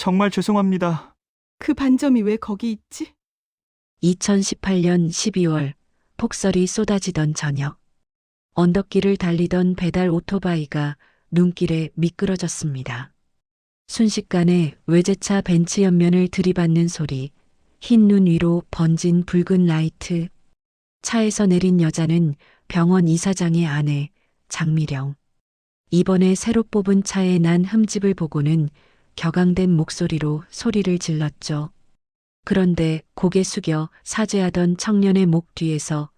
정말 죄송합니다. 그 반점이 왜 거기 있지? 2018년 12월 폭설이 쏟아지던 저녁. 언덕길을 달리던 배달 오토바이가 눈길에 미끄러졌습니다. 순식간에 외제차 벤츠 옆면을 들이받는 소리, 흰 눈 위로 번진 붉은 라이트. 차에서 내린 여자는 병원 이사장의 아내 장미령. 이번에 새로 뽑은 차에 난 흠집을 보고는 격앙된 목소리로 소리를 질렀죠. 그런데 고개 숙여 사죄하던 청년의 목 뒤에서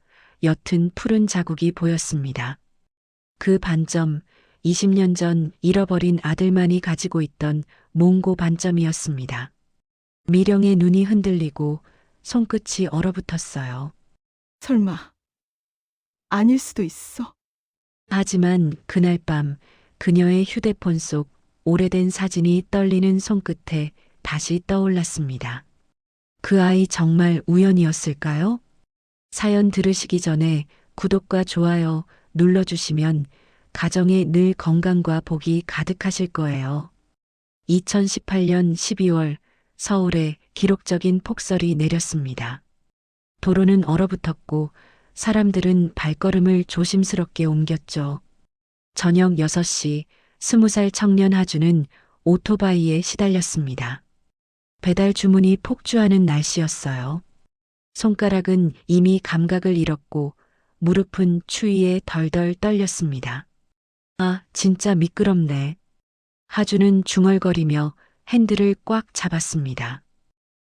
옅은 푸른 자국이 보였습니다. 그 반점, 20년 전 잃어버린 아들만이 가지고 있던 몽고 반점이었습니다. 미령의 눈이 흔들리고 손끝이 얼어붙었어요. 설마 아닐 수도 있어. 하지만 그날 밤 그녀의 휴대폰 속 오래된 사진이 떨리는 손끝에 다시 떠올랐습니다. 그 아이 정말 우연이었을까요? 사연 들으시기 전에 구독과 좋아요 눌러주시면 가정에 늘 건강과 복이 가득하실 거예요. 2018년 12월 서울에 기록적인 폭설이 내렸습니다. 도로는 얼어붙었고 사람들은 발걸음을 조심스럽게 옮겼죠. 저녁 6시 20살 청년 하주는 오토바이에 시달렸습니다. 배달 주문이 폭주하는 날씨였어요. 손가락은 이미 감각을 잃었고 무릎은 추위에 덜덜 떨렸습니다. 아, 진짜 미끄럽네. 하주는 중얼거리며 핸들을 꽉 잡았습니다.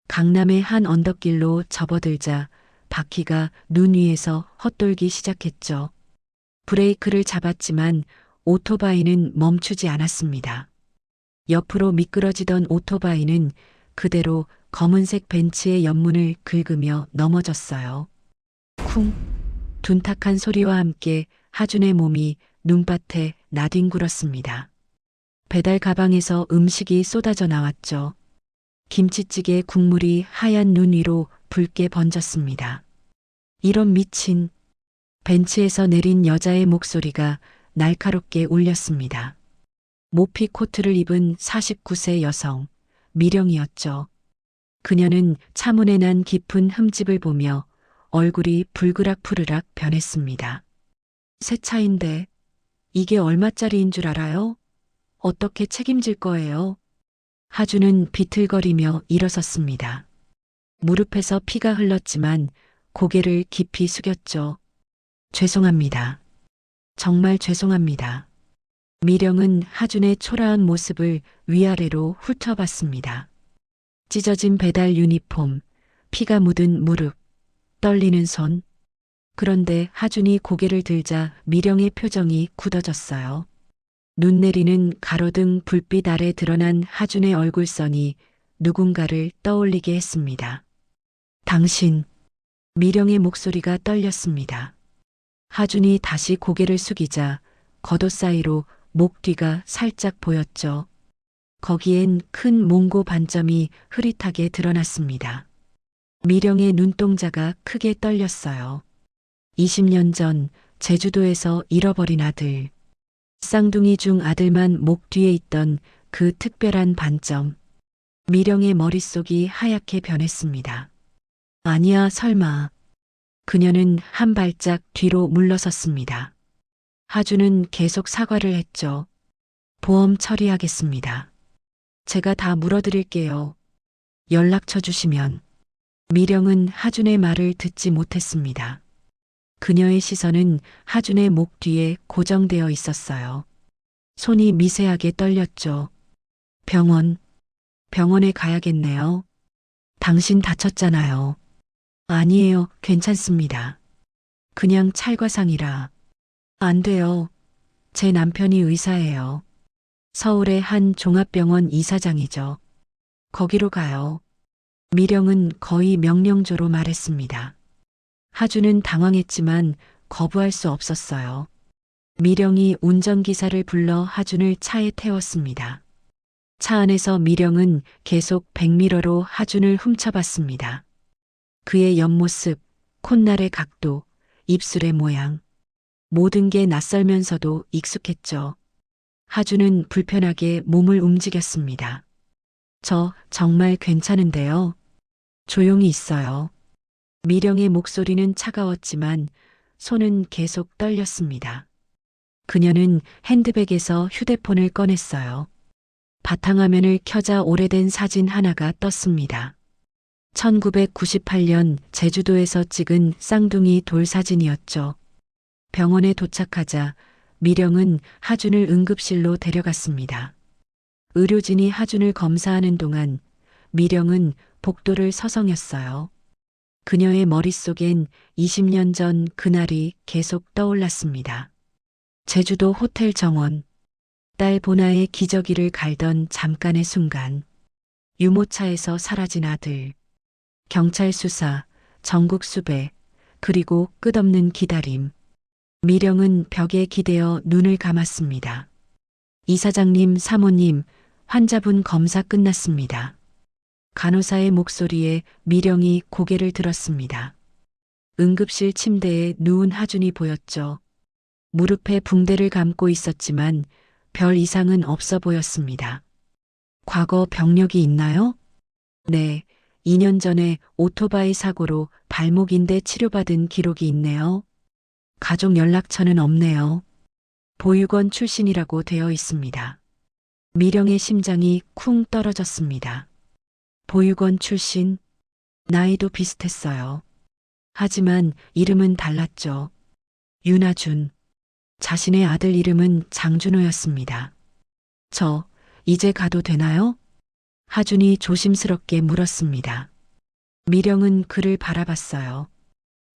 강남의 한 언덕길로 접어들자 바퀴가 눈 위에서 헛돌기 시작했죠. 브레이크를 잡았지만 오토바이는 멈추지 않았습니다. 옆으로 미끄러지던 오토바이는 그대로 검은색 벤츠의 옆문을 긁으며 넘어졌어요. 쿵! 둔탁한 소리와 함께 하준의 몸이 눈밭에 나뒹굴었습니다. 배달 가방에서 음식이 쏟아져 나왔죠. 김치찌개 국물이 하얀 눈 위로 붉게 번졌습니다. 이런 미친. 벤츠에서 내린 여자의 목소리가 날카롭게 울렸습니다. 모피 코트를 입은 49세 여성, 미령이었죠. 그녀는 차문에 난 깊은 흠집을 보며 얼굴이 불그락푸르락 변했습니다. 새 차인데 이게 얼마짜리인 줄 알아요? 어떻게 책임질 거예요? 하주는 비틀거리며 일어섰습니다. 무릎에서 피가 흘렀지만 고개를 깊이 숙였죠. 죄송합니다. 정말 죄송합니다. 미령은 하준의 초라한 모습을 위아래로 훑어봤습니다. 찢어진 배달 유니폼, 피가 묻은 무릎, 떨리는 손. 그런데 하준이 고개를 들자 미령의 표정이 굳어졌어요. 눈 내리는 가로등 불빛 아래 드러난 하준의 얼굴선이 누군가를 떠올리게 했습니다. 당신. 미령의 목소리가 떨렸습니다. 하준이 다시 고개를 숙이자 겉옷 사이로 목 뒤가 살짝 보였죠. 거기엔 큰 몽고 반점이 흐릿하게 드러났습니다. 미령의 눈동자가 크게 떨렸어요. 20년 전 제주도에서 잃어버린 아들. 쌍둥이 중 아들만 목 뒤에 있던 그 특별한 반점. 미령의 머릿속이 하얗게 변했습니다. 아니야, 설마. 그녀는 한 발짝 뒤로 물러섰습니다. 하주는 계속 사과를 했죠. 보험 처리하겠습니다. 제가 다 물어드릴게요. 연락처 주시면. 미령은 하준의 말을 듣지 못했습니다. 그녀의 시선은 하준의 목 뒤에 고정되어 있었어요. 손이 미세하게 떨렸죠. 병원에 가야겠네요. 당신 다쳤잖아요. 아니에요, 괜찮습니다. 그냥 찰과상이라. 안 돼요. 제 남편이 의사예요. 서울의 한 종합병원 이사장이죠. 거기로 가요. 미령은 거의 명령조로 말했습니다. 하주는 당황했지만 거부할 수 없었어요. 미령이 운전기사를 불러 하준을 차에 태웠습니다. 차 안에서 미령은 계속 백미러로 하준을 훔쳐봤습니다. 그의 옆모습, 콧날의 각도, 입술의 모양. 모든 게 낯설면서도 익숙했죠. 하준은 불편하게 몸을 움직였습니다. 저 정말 괜찮은데요. 조용히 있어요. 미령의 목소리는 차가웠지만 손은 계속 떨렸습니다. 그녀는 핸드백에서 휴대폰을 꺼냈어요. 바탕화면을 켜자 오래된 사진 하나가 떴습니다. 1998년 제주도에서 찍은 쌍둥이 돌 사진이었죠. 병원에 도착하자 미령은 하준을 응급실로 데려갔습니다. 의료진이 하준을 검사하는 동안 미령은 복도를 서성였어요. 그녀의 머릿속엔 20년 전 그날이 계속 떠올랐습니다. 제주도 호텔 정원, 딸 보나의 기저귀를 갈던 잠깐의 순간, 유모차에서 사라진 아들, 경찰 수사, 전국 수배, 그리고 끝없는 기다림. 미령은 벽에 기대어 눈을 감았습니다. 이사장님, 사모님, 환자분 검사 끝났습니다. 간호사의 목소리에 미령이 고개를 들었습니다. 응급실 침대에 누운 하준이 보였죠. 무릎에 붕대를 감고 있었지만 별 이상은 없어 보였습니다. 과거 병력이 있나요? 네, 2년 전에 오토바이 사고로 발목인대 치료받은 기록이 있네요. 가족 연락처는 없네요. 보육원 출신이라고 되어 있습니다. 미령의 심장이 쿵 떨어졌습니다. 보육원 출신, 나이도 비슷했어요. 하지만 이름은 달랐죠. 윤하준. 자신의 아들 이름은 장준호였습니다. 저, 이제 가도 되나요? 하준이 조심스럽게 물었습니다. 미령은 그를 바라봤어요.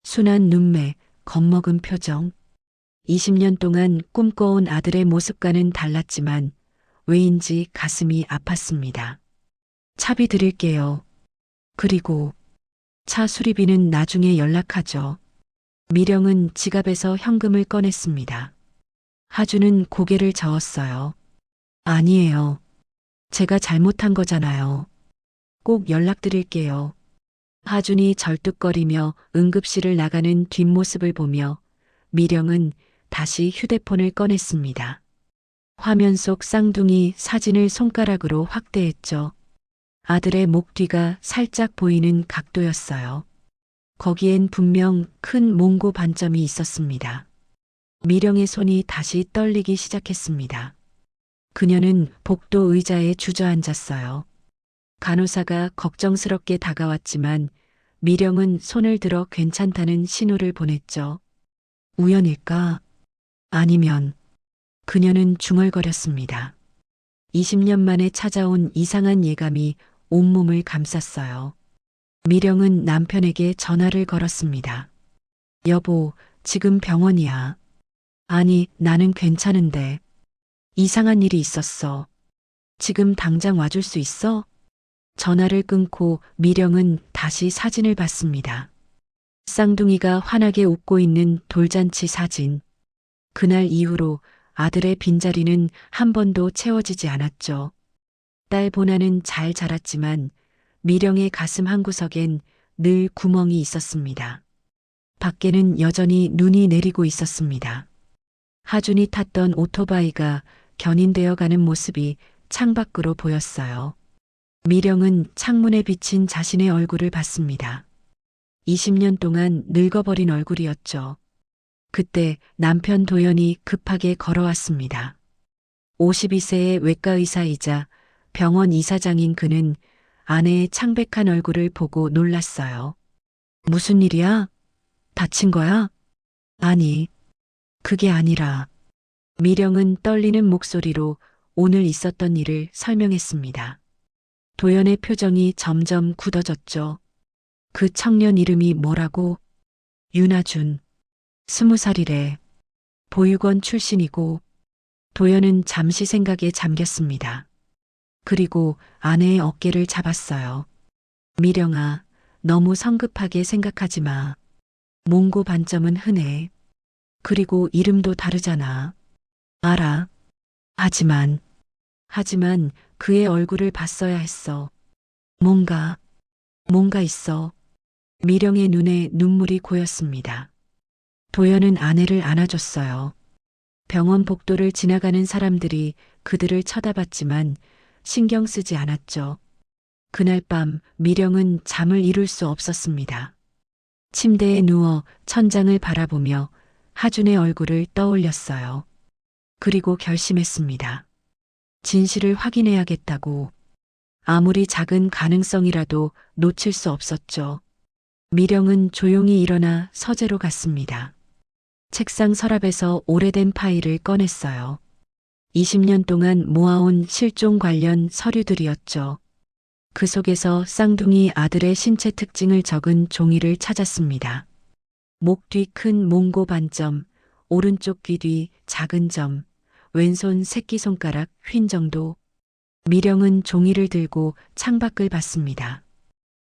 순한 눈매, 겁먹은 표정. 20년 동안 꿈꿔온 아들의 모습과는 달랐지만 왜인지 가슴이 아팠습니다. 차비 드릴게요. 그리고 차 수리비는 나중에 연락하죠. 미령은 지갑에서 현금을 꺼냈습니다. 하준은 고개를 저었어요. 아니에요. 제가 잘못한 거잖아요. 꼭 연락드릴게요. 하준이 절뚝거리며 응급실을 나가는 뒷모습을 보며 미령은 다시 휴대폰을 꺼냈습니다. 화면 속 쌍둥이 사진을 손가락으로 확대했죠. 아들의 목 뒤가 살짝 보이는 각도였어요. 거기엔 분명 큰 몽고 반점이 있었습니다. 미령의 손이 다시 떨리기 시작했습니다. 그녀는 복도 의자에 주저앉았어요. 간호사가 걱정스럽게 다가왔지만 미령은 손을 들어 괜찮다는 신호를 보냈죠. 우연일까? 아니면 그녀는 중얼거렸습니다. 20년 만에 찾아온 이상한 예감이 온몸을 감쌌어요. 미령은 남편에게 전화를 걸었습니다. 여보, 지금 병원이야. 아니, 나는 괜찮은데. 이상한 일이 있었어. 지금 당장 와줄 수 있어? 전화를 끊고 미령은 다시 사진을 봤습니다. 쌍둥이가 환하게 웃고 있는 돌잔치 사진. 그날 이후로 아들의 빈자리는 한 번도 채워지지 않았죠. 딸 보나는 잘 자랐지만 미령의 가슴 한구석엔 늘 구멍이 있었습니다. 밖에는 여전히 눈이 내리고 있었습니다. 하준이 탔던 오토바이가 견인되어 가는 모습이 창밖으로 보였어요. 미령은 창문에 비친 자신의 얼굴을 봤습니다. 20년 동안 늙어버린 얼굴이었죠. 그때 남편 도연이 급하게 걸어왔습니다. 52세의 외과 의사이자 병원 이사장인 그는 아내의 창백한 얼굴을 보고 놀랐어요. 무슨 일이야? 다친 거야? 아니, 그게 아니라. 미령은 떨리는 목소리로 오늘 있었던 일을 설명했습니다. 도연의 표정이 점점 굳어졌죠. 그 청년 이름이 뭐라고? 윤하준. 20살이래. 보육원 출신이고. 도연은 잠시 생각에 잠겼습니다. 그리고 아내의 어깨를 잡았어요. 미령아, 너무 성급하게 생각하지 마. 몽고 반점은 흔해. 그리고 이름도 다르잖아. 알아. 하지만 그의 얼굴을 봤어야 했어. 뭔가 있어. 미령의 눈에 눈물이 고였습니다. 도연은 아내를 안아줬어요. 병원 복도를 지나가는 사람들이 그들을 쳐다봤지만 신경 쓰지 않았죠. 그날 밤 미령은 잠을 이룰 수 없었습니다. 침대에 누워 천장을 바라보며 하준의 얼굴을 떠올렸어요. 그리고 결심했습니다. 진실을 확인해야겠다고. 아무리 작은 가능성이라도 놓칠 수 없었죠. 미령은 조용히 일어나 서재로 갔습니다. 책상 서랍에서 오래된 파일을 꺼냈어요. 20년 동안 모아온 실종 관련 서류들이었죠. 그 속에서 쌍둥이 아들의 신체 특징을 적은 종이를 찾았습니다. 목 뒤 큰 몽고 반점, 오른쪽 귀 뒤 작은 점, 왼손 새끼손가락 휜 정도. 미령은 종이를 들고 창밖을 봤습니다.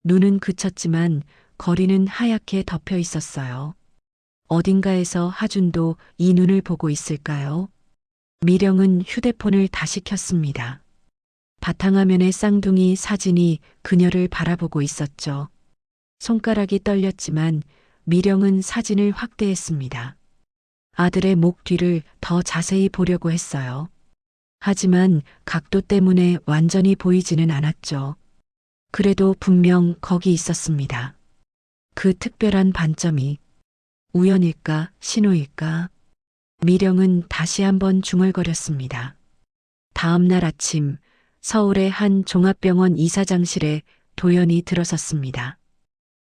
눈은 그쳤지만 거리는 하얗게 덮여 있었어요. 어딘가에서 하준도 이 눈을 보고 있을까요? 미령은 휴대폰을 다시 켰습니다. 바탕화면의 쌍둥이 사진이 그녀를 바라보고 있었죠. 손가락이 떨렸지만 미령은 사진을 확대했습니다. 아들의 목 뒤를 더 자세히 보려고 했어요. 하지만 각도 때문에 완전히 보이지는 않았죠. 그래도 분명 거기 있었습니다. 그 특별한 반점이 우연일까, 신호일까? 미령은 다시 한번 중얼거렸습니다. 다음 날 아침, 서울의 한 종합병원 이사장실에 도연이 들어섰습니다.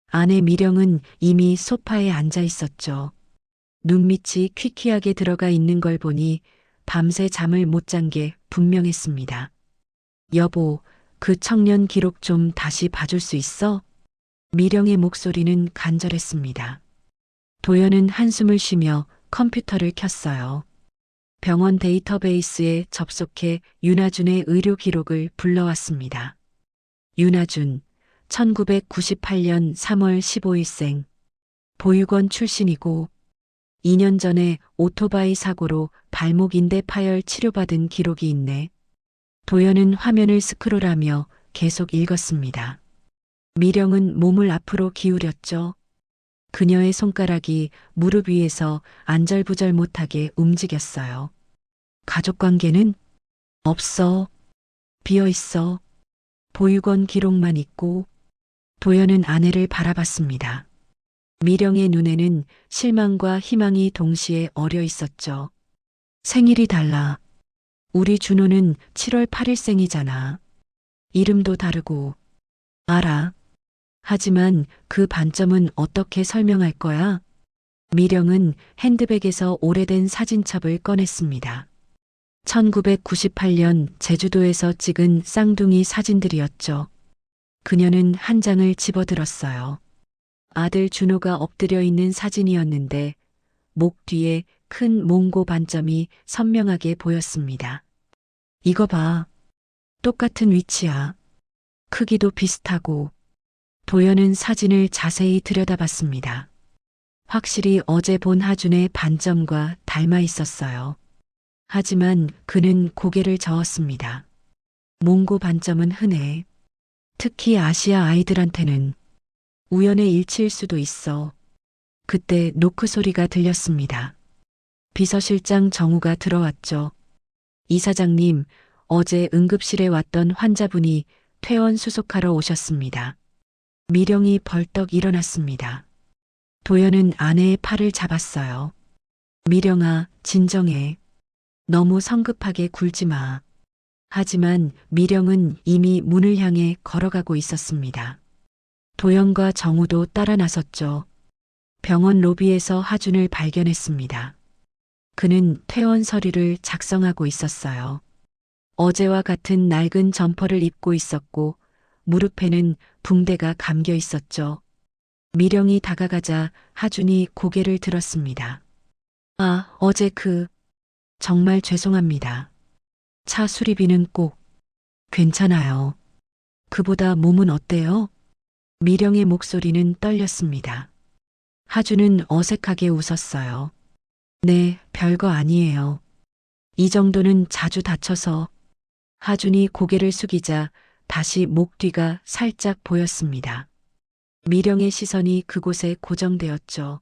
아내 미령은 이미 소파에 앉아 있었죠. 눈밑이 퀴퀴하게 들어가 있는 걸 보니 밤새 잠을 못 잔 게 분명했습니다. 여보, 그 청년 기록 좀 다시 봐줄 수 있어? 미령의 목소리는 간절했습니다. 도연은 한숨을 쉬며 컴퓨터를 켰어요. 병원 데이터베이스에 접속해 윤아준의 의료 기록을 불러왔습니다. 윤아준, 1998년 3월 15일생. 보육원 출신이고 2년 전에 오토바이 사고로 발목 인대 파열 치료받은 기록이 있네. 도연은 화면을 스크롤하며 계속 읽었습니다. 미령은 몸을 앞으로 기울였죠. 그녀의 손가락이 무릎 위에서 안절부절 못하게 움직였어요. 가족관계는 없어. 비어있어. 보육원 기록만 있고. 도연은 아내를 바라봤습니다. 미령의 눈에는 실망과 희망이 동시에 어려 있었죠. 생일이 달라. 우리 준호는 7월 8일생이잖아. 이름도 다르고. 알아. 하지만 그 반점은 어떻게 설명할 거야? 미령은 핸드백에서 오래된 사진첩을 꺼냈습니다. 1998년 제주도에서 찍은 쌍둥이 사진들이었죠. 그녀는 한 장을 집어들었어요. 아들 준호가 엎드려 있는 사진이었는데 목 뒤에 큰 몽고 반점이 선명하게 보였습니다. 이거 봐. 똑같은 위치야. 크기도 비슷하고. 도연은 사진을 자세히 들여다봤습니다. 확실히 어제 본 하준의 반점과 닮아 있었어요. 하지만 그는 고개를 저었습니다. 몽고 반점은 흔해. 특히 아시아 아이들한테는 우연의 일치일 수도 있어. 그때 노크 소리가 들렸습니다. 비서실장 정우가 들어왔죠. 이사장님, 어제 응급실에 왔던 환자분이 퇴원 수속하러 오셨습니다. 미령이 벌떡 일어났습니다. 도연은 아내의 팔을 잡았어요. 미령아, 진정해. 너무 성급하게 굴지 마. 하지만 미령은 이미 문을 향해 걸어가고 있었습니다. 도연과 정우도 따라 나섰죠. 병원 로비에서 하준을 발견했습니다. 그는 퇴원 서류를 작성하고 있었어요. 어제와 같은 낡은 점퍼를 입고 있었고 무릎에는 붕대가 감겨 있었죠. 미령이 다가가자 하준이 고개를 들었습니다. 아, 어제 정말 죄송합니다. 차 수리비는 꼭. 괜찮아요. 그보다 몸은 어때요? 미령의 목소리는 떨렸습니다. 하준은 어색하게 웃었어요. 네, 별거 아니에요. 이 정도는 자주 다쳐서. 하준이 고개를 숙이자 다시 목 뒤가 살짝 보였습니다. 미령의 시선이 그곳에 고정되었죠.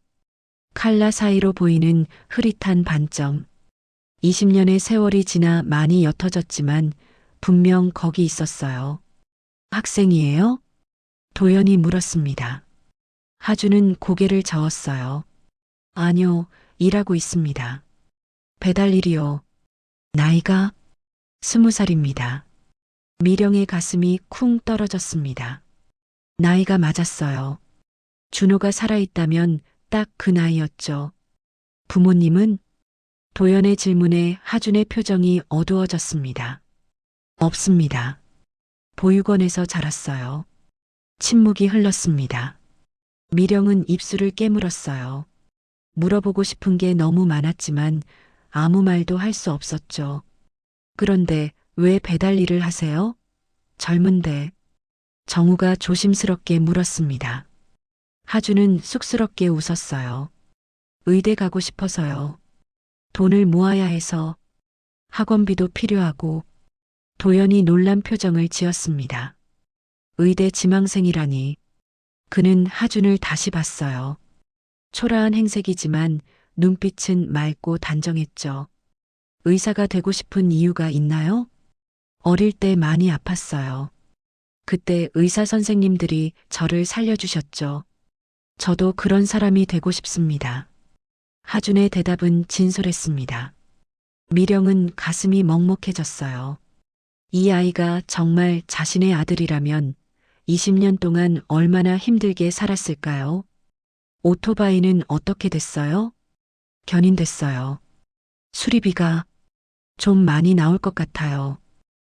칼라 사이로 보이는 흐릿한 반점. 20년의 세월이 지나 많이 옅어졌지만 분명 거기 있었어요. 학생이에요? 도연이 물었습니다. 하주는 고개를 저었어요. 아니요, 일하고 있습니다. 배달 일이요. 나이가 20살입니다. 미령의 가슴이 쿵 떨어졌습니다. 나이가 맞았어요. 준호가 살아있다면 딱 그 나이였죠. 부모님은? 도연의 질문에 하준의 표정이 어두워졌습니다. 없습니다. 보육원에서 자랐어요. 침묵이 흘렀습니다. 미령은 입술을 깨물었어요. 물어보고 싶은 게 너무 많았지만 아무 말도 할 수 없었죠. 그런데 왜 배달 일을 하세요? 젊은데. 정우가 조심스럽게 물었습니다. 하주는 쑥스럽게 웃었어요. 의대 가고 싶어서요. 돈을 모아야 해서. 학원비도 필요하고. 도연이 놀란 표정을 지었습니다. 의대 지망생이라니. 그는 하준을 다시 봤어요. 초라한 행색이지만 눈빛은 맑고 단정했죠. 의사가 되고 싶은 이유가 있나요? 어릴 때 많이 아팠어요. 그때 의사 선생님들이 저를 살려주셨죠. 저도 그런 사람이 되고 싶습니다. 하준의 대답은 진솔했습니다. 미령은 가슴이 먹먹해졌어요. 이 아이가 정말 자신의 아들이라면 20년 동안 얼마나 힘들게 살았을까요? 오토바이는 어떻게 됐어요? 견인됐어요. 수리비가 좀 많이 나올 것 같아요.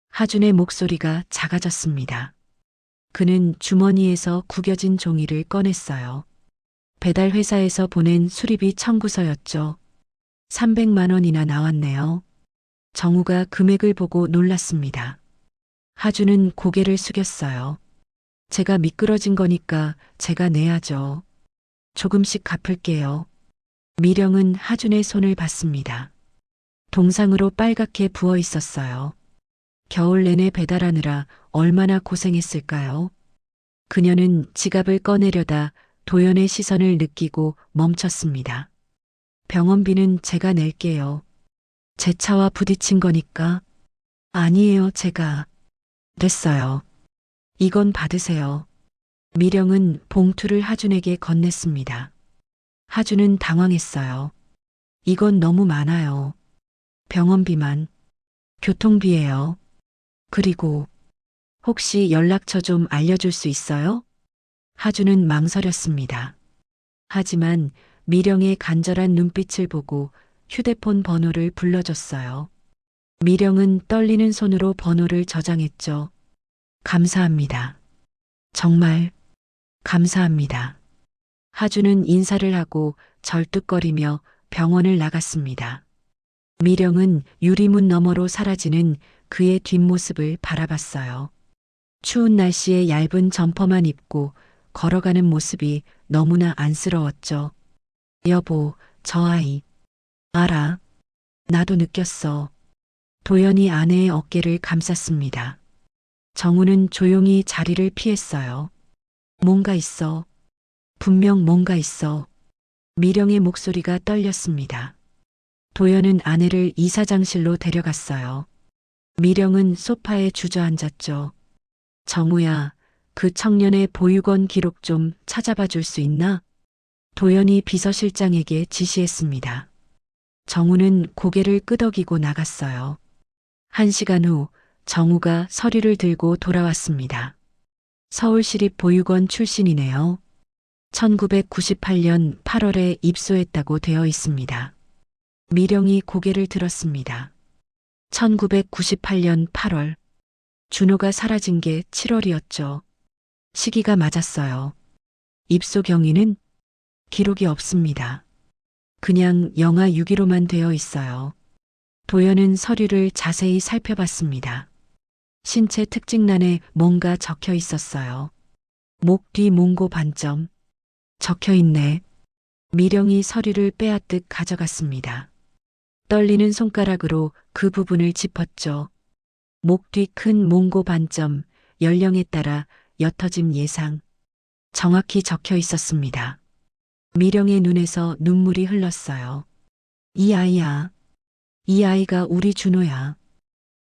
하준의 목소리가 작아졌습니다. 그는 주머니에서 구겨진 종이를 꺼냈어요. 배달 회사에서 보낸 수리비 청구서였죠. 300만 원이나 나왔네요. 정우가 금액을 보고 놀랐습니다. 하준은 고개를 숙였어요. 제가 미끄러진 거니까 제가 내야죠. 조금씩 갚을게요. 미령은 하준의 손을 받습니다. 동상으로 빨갛게 부어 있었어요. 겨울 내내 배달하느라 얼마나 고생했을까요? 그녀는 지갑을 꺼내려다 도연의 시선을 느끼고 멈췄습니다. 병원비는 제가 낼게요. 제 차와 부딪힌 거니까. 아니에요, 제가. 됐어요. 이건 받으세요. 미령은 봉투를 하준에게 건넸습니다. 하준은 당황했어요. 이건 너무 많아요. 병원비만. 교통비예요. 그리고 혹시 연락처 좀 알려줄 수 있어요? 하준은 망설였습니다. 하지만 미령의 간절한 눈빛을 보고 휴대폰 번호를 불러줬어요. 미령은 떨리는 손으로 번호를 저장했죠. 감사합니다. 정말 감사합니다. 하준은 인사를 하고 절뚝거리며 병원을 나갔습니다. 미령은 유리문 너머로 사라지는 그의 뒷모습을 바라봤어요. 추운 날씨에 얇은 점퍼만 입고 걸어가는 모습이 너무나 안쓰러웠죠. 여보, 저 아이. 알아. 나도 느꼈어. 도연이 아내의 어깨를 감쌌습니다. 정우는 조용히 자리를 피했어요. 뭔가 있어. 분명 뭔가 있어. 미령의 목소리가 떨렸습니다. 도연은 아내를 이사장실로 데려갔어요. 미령은 소파에 주저앉았죠. 정우야, 그 청년의 보육원 기록 좀 찾아봐 줄 수 있나? 도연이 비서실장에게 지시했습니다. 정우는 고개를 끄덕이고 나갔어요. 1시간 후 정우가 서류를 들고 돌아왔습니다. 서울시립보육원 출신이네요. 1998년 8월에 입소했다고 되어 있습니다. 미령이 고개를 들었습니다. 1998년 8월. 준호가 사라진 게 7월이었죠. 시기가 맞았어요. 입소 경위는 기록이 없습니다. 그냥 영하 6일로만 되어 있어요. 도연은 서류를 자세히 살펴봤습니다. 신체 특징란에 뭔가 적혀 있었어요. 목 뒤 몽고 반점. 적혀 있네. 미령이 서류를 빼앗듯 가져갔습니다. 떨리는 손가락으로 그 부분을 짚었죠. 목 뒤 큰 몽고 반점, 연령에 따라 옅어짐 예상. 정확히 적혀 있었습니다. 미령의 눈에서 눈물이 흘렀어요. 이 아이야. 이 아이가 우리 준호야.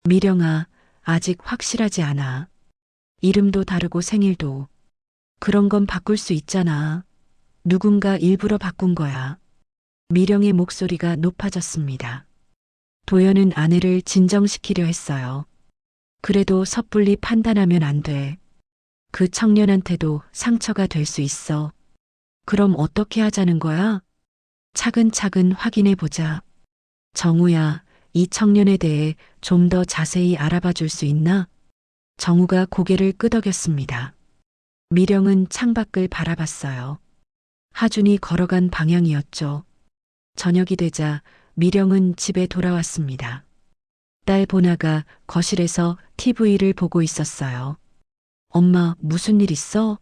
미령아, 아직 확실하지 않아. 이름도 다르고 생일도. 그런 건 바꿀 수 있잖아. 누군가 일부러 바꾼 거야. 미령의 목소리가 높아졌습니다. 도연은 아내를 진정시키려 했어요. 그래도 섣불리 판단하면 안 돼. 그 청년한테도 상처가 될 수 있어. 그럼 어떻게 하자는 거야? 차근차근 확인해 보자. 정우야, 이 청년에 대해 좀 더 자세히 알아봐 줄 수 있나? 정우가 고개를 끄덕였습니다. 미령은 창밖을 바라봤어요. 하준이 걸어간 방향이었죠. 저녁이 되자 미령은 집에 돌아왔습니다. 딸 보나가 거실에서 TV를 보고 있었어요. 엄마, 무슨 일 있어?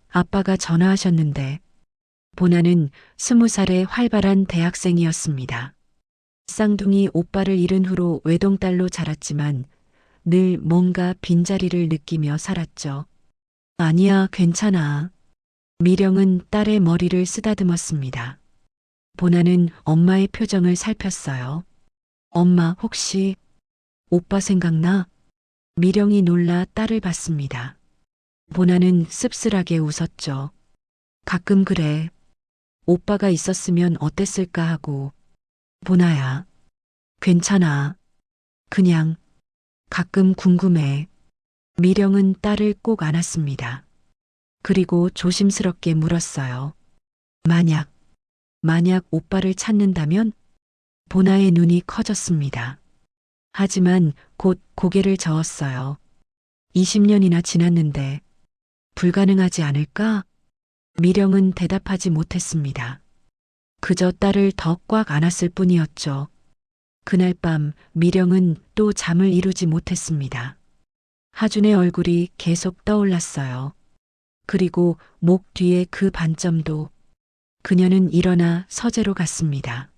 아빠가 전화하셨는데. 보나는 20살의 활발한 대학생이었습니다. 쌍둥이 오빠를 잃은 후로 외동딸로 자랐지만 늘 뭔가 빈자리를 느끼며 살았죠. 아니야, 괜찮아. 미령은 딸의 머리를 쓰다듬었습니다. 보나는 엄마의 표정을 살폈어요. 엄마, 혹시 오빠 생각나? 미령이 놀라 딸을 봤습니다. 보나는 씁쓸하게 웃었죠. 가끔 그래. 오빠가 있었으면 어땠을까 하고. 보나야, 괜찮아. 그냥 가끔 궁금해. 미령은 딸을 꼭 안았습니다. 그리고 조심스럽게 물었어요. 만약 오빠를 찾는다면? 보나의 눈이 커졌습니다. 하지만 곧 고개를 저었어요. 20년이나 지났는데 불가능하지 않을까? 미령은 대답하지 못했습니다. 그저 딸을 더 꽉 안았을 뿐이었죠. 그날 밤 미령은 또 잠을 이루지 못했습니다. 하준의 얼굴이 계속 떠올랐어요. 그리고 목 뒤에 그 반점도. 그녀는 일어나 서재로 갔습니다.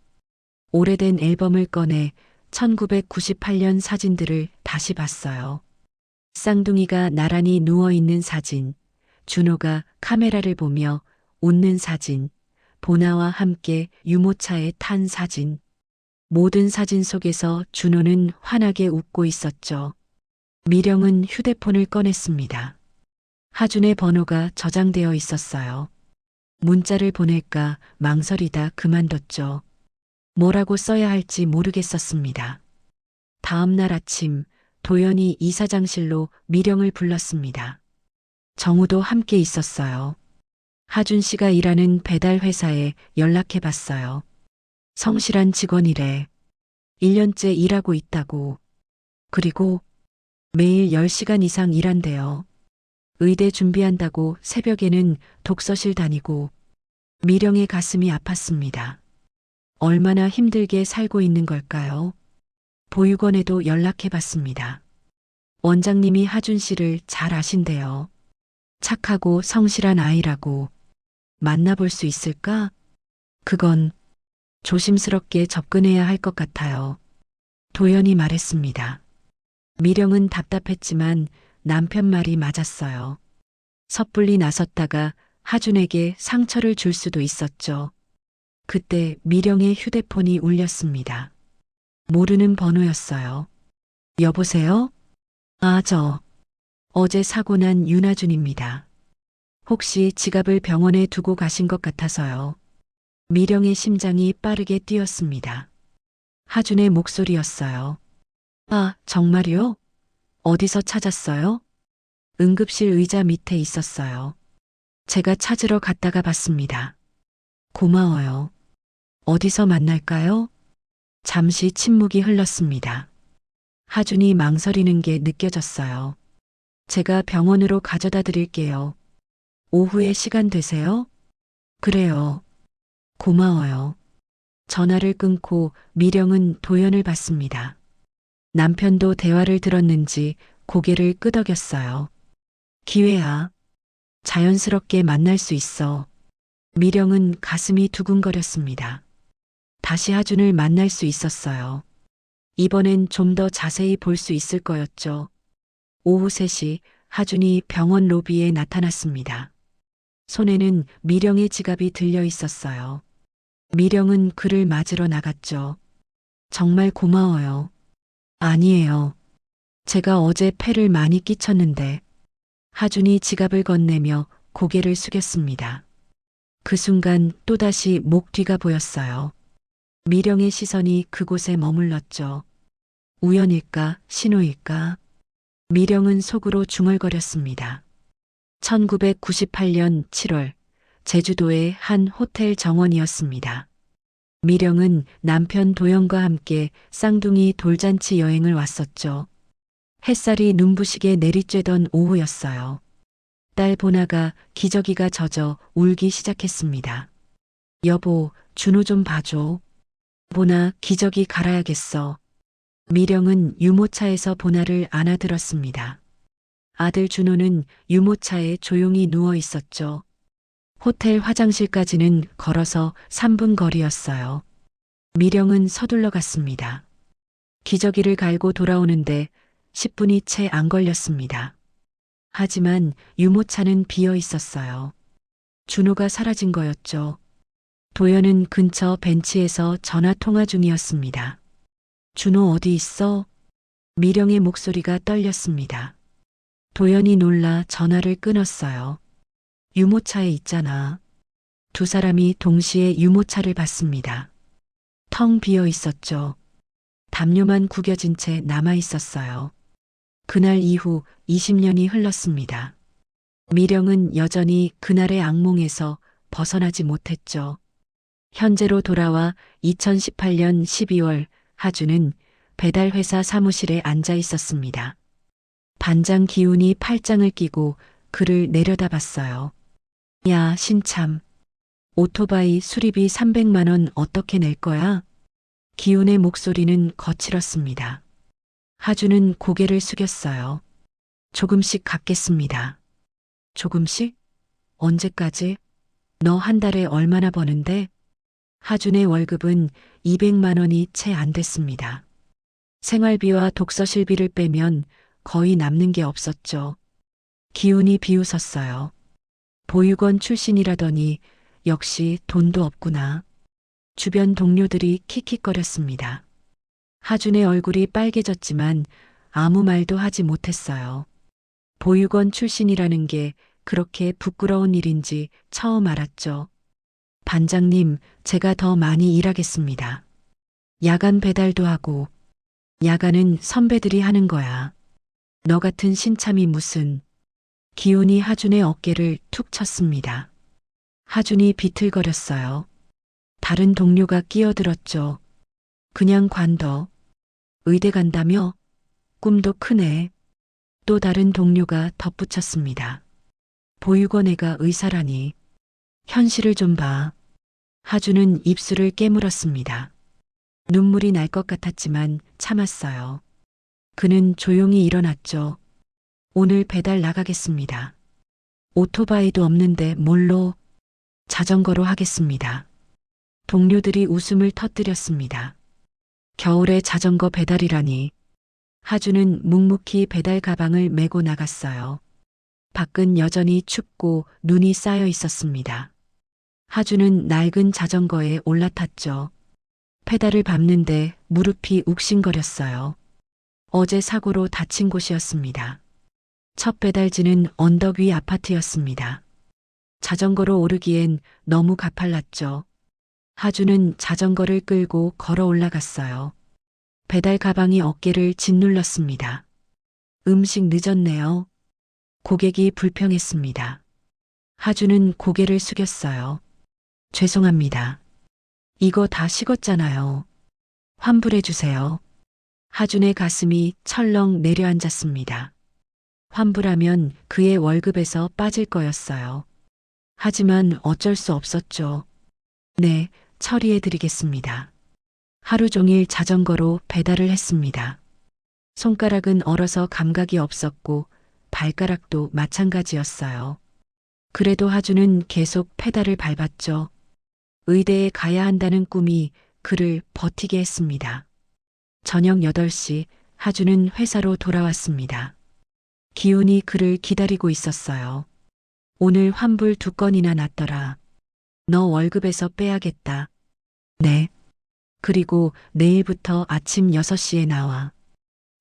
오래된 앨범을 꺼내 1998년 사진들을 다시 봤어요. 쌍둥이가 나란히 누워있는 사진, 준호가 카메라를 보며 웃는 사진, 보나와 함께 유모차에 탄 사진. 모든 사진 속에서 준호는 환하게 웃고 있었죠. 미령은 휴대폰을 꺼냈습니다. 하준의 번호가 저장되어 있었어요. 문자를 보낼까 망설이다 그만뒀죠. 뭐라고 써야 할지 모르겠었습니다. 다음 날 아침 도연이 이사장실로 미령을 불렀습니다. 정우도 함께 있었어요. 하준 씨가 일하는 배달 회사에 연락해 봤어요. 성실한 직원이래. 1년째 일하고 있다고. 그리고 매일 10시간 이상 일한대요. 의대 준비한다고 새벽에는 독서실 다니고. 미령의 가슴이 아팠습니다. 얼마나 힘들게 살고 있는 걸까요? 보육원에도 연락해 봤습니다. 원장님이 하준 씨를 잘 아신대요. 착하고 성실한 아이라고. 만나볼 수 있을까? 그건 조심스럽게 접근해야 할 것 같아요. 도연이 말했습니다. 미령은 답답했지만 남편 말이 맞았어요. 섣불리 나섰다가 하준에게 상처를 줄 수도 있었죠. 그때 미령의 휴대폰이 울렸습니다. 모르는 번호였어요. 여보세요? 어제 사고 난 윤하준입니다. 혹시 지갑을 병원에 두고 가신 것 같아서요. 미령의 심장이 빠르게 뛰었습니다. 하준의 목소리였어요. 정말요? 어디서 찾았어요? 응급실 의자 밑에 있었어요. 제가 찾으러 갔다가 봤습니다. 고마워요. 어디서 만날까요? 잠시 침묵이 흘렀습니다. 하준이 망설이는 게 느껴졌어요. 제가 병원으로 가져다 드릴게요. 오후에 시간 되세요? 그래요. 고마워요. 전화를 끊고 미령은 도연을 봤습니다. 남편도 대화를 들었는지 고개를 끄덕였어요. 기회야. 자연스럽게 만날 수 있어. 미령은 가슴이 두근거렸습니다. 다시 하준을 만날 수 있었어요. 이번엔 좀 더 자세히 볼 수 있을 거였죠. 오후 3시 하준이 병원 로비에 나타났습니다. 손에는 미령의 지갑이 들려 있었어요. 미령은 그를 맞으러 나갔죠. 정말 고마워요. 아니에요. 제가 어제 폐를 많이 끼쳤는데 하준이 지갑을 건네며 고개를 숙였습니다. 그 순간 또다시 목 뒤가 보였어요. 미령의 시선이 그곳에 머물렀죠. 우연일까, 신호일까? 미령은 속으로 중얼거렸습니다. 1998년 7월, 제주도의 한 호텔 정원이었습니다. 미령은 남편 도영과 함께 쌍둥이 돌잔치 여행을 왔었죠. 햇살이 눈부시게 내리쬐던 오후였어요. 딸 보나가 기저귀가 젖어 울기 시작했습니다. 여보, 준호 좀 봐줘. 보나, 기저귀 갈아야겠어. 미령은 유모차에서 보나를 안아들었습니다. 아들 준호는 유모차에 조용히 누워 있었죠. 호텔 화장실까지는 걸어서 3분 거리였어요. 미령은 서둘러 갔습니다. 기저귀를 갈고 돌아오는데 10분이 채 안 걸렸습니다. 하지만 유모차는 비어 있었어요. 준호가 사라진 거였죠. 도연은 근처 벤치에서 전화 통화 중이었습니다. 준호 어디 있어? 미령의 목소리가 떨렸습니다. 도연이 놀라 전화를 끊었어요. 유모차에 있잖아. 두 사람이 동시에 유모차를 봤습니다. 텅 비어 있었죠. 담요만 구겨진 채 남아 있었어요. 그날 이후 20년이 흘렀습니다. 미령은 여전히 그날의 악몽에서 벗어나지 못했죠. 현재로 돌아와 2018년 12월 하준은 배달회사 사무실에 앉아 있었습니다. 반장 기훈이 팔짱을 끼고 그를 내려다봤어요. 야, 신참. 오토바이 수리비 300만 원 어떻게 낼 거야? 기훈의 목소리는 거칠었습니다. 하준은 고개를 숙였어요. 조금씩 갚겠습니다. 조금씩? 언제까지? 너 한 달에 얼마나 버는데? 하준의 월급은 200만 원이 채 안 됐습니다. 생활비와 독서실비를 빼면 거의 남는 게 없었죠. 기훈이 비웃었어요. 보육원 출신이라더니 역시 돈도 없구나. 주변 동료들이 킥킥거렸습니다. 하준의 얼굴이 빨개졌지만 아무 말도 하지 못했어요. 보육원 출신이라는 게 그렇게 부끄러운 일인지 처음 알았죠. 반장님, 제가 더 많이 일하겠습니다. 야간 배달도 하고. 야간은 선배들이 하는 거야. 너 같은 신참이 무슨. 기훈이 하준의 어깨를 툭 쳤습니다. 하준이 비틀거렸어요. 다른 동료가 끼어들었죠. 그냥 관둬. 의대 간다며? 꿈도 크네. 또 다른 동료가 덧붙였습니다. 보육원 애가 의사라니. 현실을 좀 봐. 하준은 입술을 깨물었습니다. 눈물이 날 것 같았지만 참았어요. 그는 조용히 일어났죠. 오늘 배달 나가겠습니다. 오토바이도 없는데 뭘로? 자전거로 하겠습니다. 동료들이 웃음을 터뜨렸습니다. 겨울에 자전거 배달이라니. 하준은 묵묵히 배달 가방을 메고 나갔어요. 밖은 여전히 춥고 눈이 쌓여 있었습니다. 하준은 낡은 자전거에 올라탔죠. 페달을 밟는데 무릎이 욱신거렸어요. 어제 사고로 다친 곳이었습니다. 첫 배달지는 언덕 위 아파트였습니다. 자전거로 오르기엔 너무 가팔랐죠. 하준은 자전거를 끌고 걸어 올라갔어요. 배달 가방이 어깨를 짓눌렀습니다. 음식 늦었네요. 고객이 불평했습니다. 하준은 고개를 숙였어요. 죄송합니다. 이거 다 식었잖아요. 환불해 주세요. 하준의 가슴이 철렁 내려앉았습니다. 환불하면 그의 월급에서 빠질 거였어요. 하지만 어쩔 수 없었죠. 네, 처리해 드리겠습니다. 하루 종일 자전거로 배달을 했습니다. 손가락은 얼어서 감각이 없었고 발가락도 마찬가지였어요. 그래도 하준은 계속 페달을 밟았죠. 의대에 가야 한다는 꿈이 그를 버티게 했습니다. 저녁 8시 하준은 회사로 돌아왔습니다. 기훈이 그를 기다리고 있었어요. 오늘 환불 2건이나 났더라. 너 월급에서 빼야겠다. 네. 그리고 내일부터 아침 6시에 나와.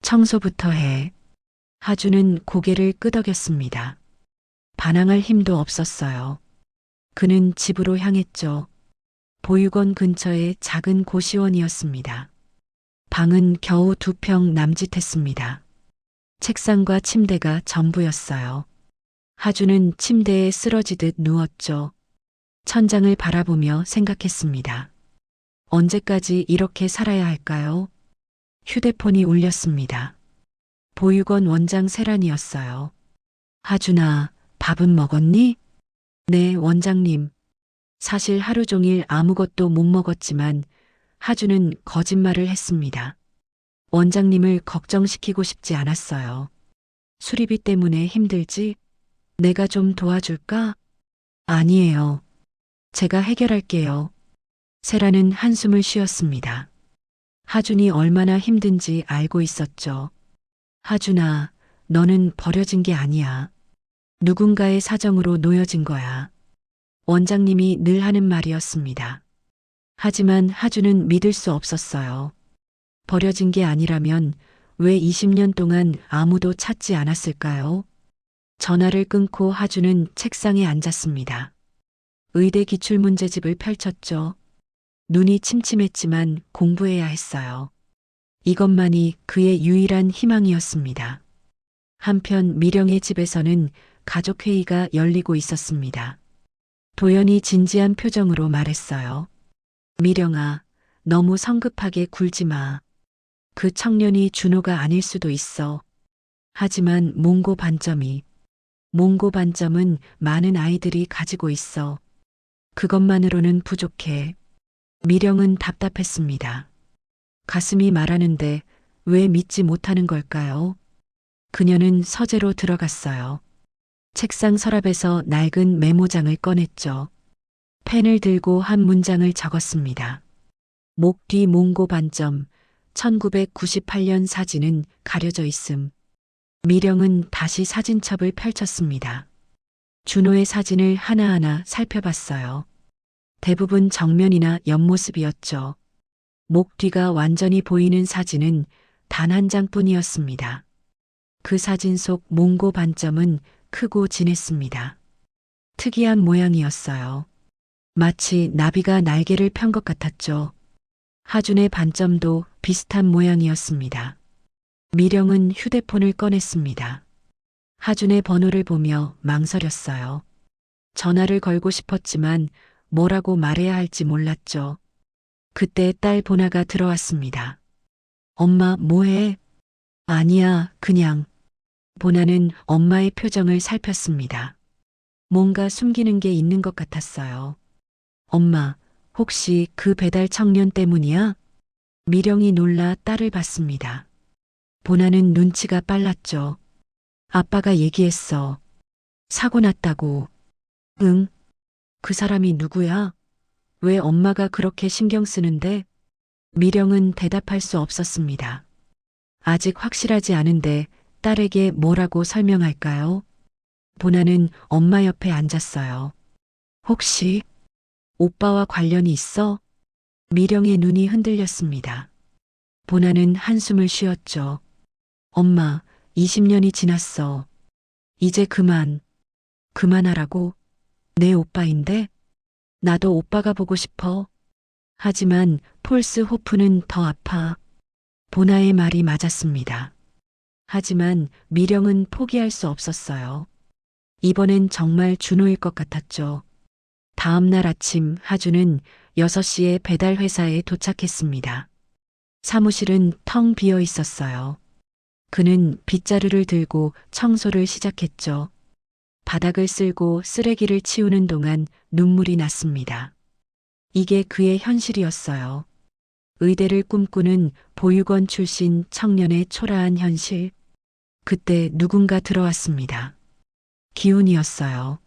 청소부터 해. 하준은 고개를 끄덕였습니다. 반항할 힘도 없었어요. 그는 집으로 향했죠. 보육원 근처의 작은 고시원이었습니다. 방은 겨우 2평 남짓했습니다. 책상과 침대가 전부였어요. 하주는 침대에 쓰러지듯 누웠죠. 천장을 바라보며 생각했습니다. 언제까지 이렇게 살아야 할까요? 휴대폰이 울렸습니다. 보육원 원장 세란이었어요. 하준아, 밥은 먹었니? 네, 원장님. 사실 하루 종일 아무것도 못 먹었지만 하주는 거짓말을 했습니다. 원장님을 걱정시키고 싶지 않았어요. 수리비 때문에 힘들지? 내가 좀 도와줄까? 아니에요. 제가 해결할게요. 세라는 한숨을 쉬었습니다. 하준이 얼마나 힘든지 알고 있었죠. 하준아, 너는 버려진 게 아니야. 누군가의 사정으로 놓여진 거야. 원장님이 늘 하는 말이었습니다. 하지만 하준은 믿을 수 없었어요. 버려진 게 아니라면 왜 20년 동안 아무도 찾지 않았을까요? 전화를 끊고 하준은 책상에 앉았습니다. 의대 기출문제집을 펼쳤죠. 눈이 침침했지만 공부해야 했어요. 이것만이 그의 유일한 희망이었습니다. 한편 미령의 집에서는 가족회의가 열리고 있었습니다. 도연이 진지한 표정으로 말했어요. 미령아, 너무 성급하게 굴지 마. 그 청년이 준호가 아닐 수도 있어. 하지만 몽고 반점은 많은 아이들이 가지고 있어. 그것만으로는 부족해. 미령은 답답했습니다. 가슴이 말하는데 왜 믿지 못하는 걸까요? 그녀는 서재로 들어갔어요. 책상 서랍에서 낡은 메모장을 꺼냈죠. 펜을 들고 한 문장을 적었습니다. 목 뒤 몽고 반점, 1998년 사진은 가려져 있음. 미령은 다시 사진첩을 펼쳤습니다. 준호의 사진을 하나하나 살펴봤어요. 대부분 정면이나 옆모습이었죠. 목 뒤가 완전히 보이는 사진은 단 한 장뿐이었습니다. 그 사진 속 몽고 반점은 크고 진했습니다. 특이한 모양이었어요. 마치 나비가 날개를 편 것 같았죠. 하준의 반점도 비슷한 모양이었습니다. 미령은 휴대폰을 꺼냈습니다. 하준의 번호를 보며 망설였어요. 전화를 걸고 싶었지만 뭐라고 말해야 할지 몰랐죠. 그때 딸 보나가 들어왔습니다. 엄마, 뭐해? 아니야, 그냥. 보나는 엄마의 표정을 살폈습니다. 뭔가 숨기는 게 있는 것 같았어요. 엄마, 혹시 그 배달 청년 때문이야? 미령이 놀라 딸을 봤습니다. 보나는 눈치가 빨랐죠. 아빠가 얘기했어. 사고 났다고. 응? 그 사람이 누구야? 왜 엄마가 그렇게 신경 쓰는데? 미령은 대답할 수 없었습니다. 아직 확실하지 않은데 딸에게 뭐라고 설명할까요? 보나는 엄마 옆에 앉았어요. 혹시 오빠와 관련이 있어? 미령의 눈이 흔들렸습니다. 보나는 한숨을 쉬었죠. 엄마, 20년이 지났어. 이제 그만하라고? 내 오빠인데? 나도 오빠가 보고 싶어. 하지만 폴스 호프는 더 아파. 보나의 말이 맞았습니다. 하지만 미령은 포기할 수 없었어요. 이번엔 정말 준호일 것 같았죠. 다음 날 아침 하주는 6시에 배달 회사에 도착했습니다. 사무실은 텅 비어 있었어요. 그는 빗자루를 들고 청소를 시작했죠. 바닥을 쓸고 쓰레기를 치우는 동안 눈물이 났습니다. 이게 그의 현실이었어요. 의대를 꿈꾸는 보육원 출신 청년의 초라한 현실. 그때 누군가 들어왔습니다. 기훈이었어요.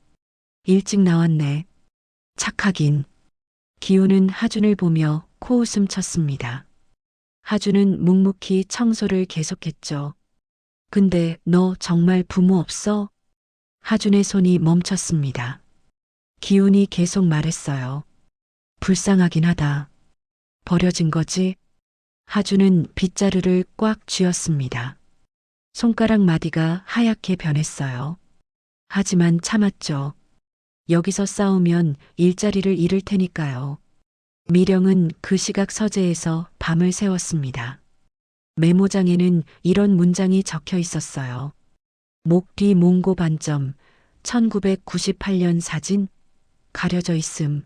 일찍 나왔네. 착하긴. 기훈은 하준을 보며 코웃음 쳤습니다. 하준은 묵묵히 청소를 계속했죠. 근데 너 정말 부모 없어? 하준의 손이 멈췄습니다. 기훈이 계속 말했어요. 불쌍하긴 하다. 버려진 거지? 하준은 빗자루를 꽉 쥐었습니다. 손가락 마디가 하얗게 변했어요. 하지만 참았죠. 여기서 싸우면 일자리를 잃을 테니까요. 미령은 그 시각 서재에서 밤을 새웠습니다. 메모장에는 이런 문장이 적혀 있었어요. 목 뒤 몽고 반점, 1998년 사진, 가려져 있음.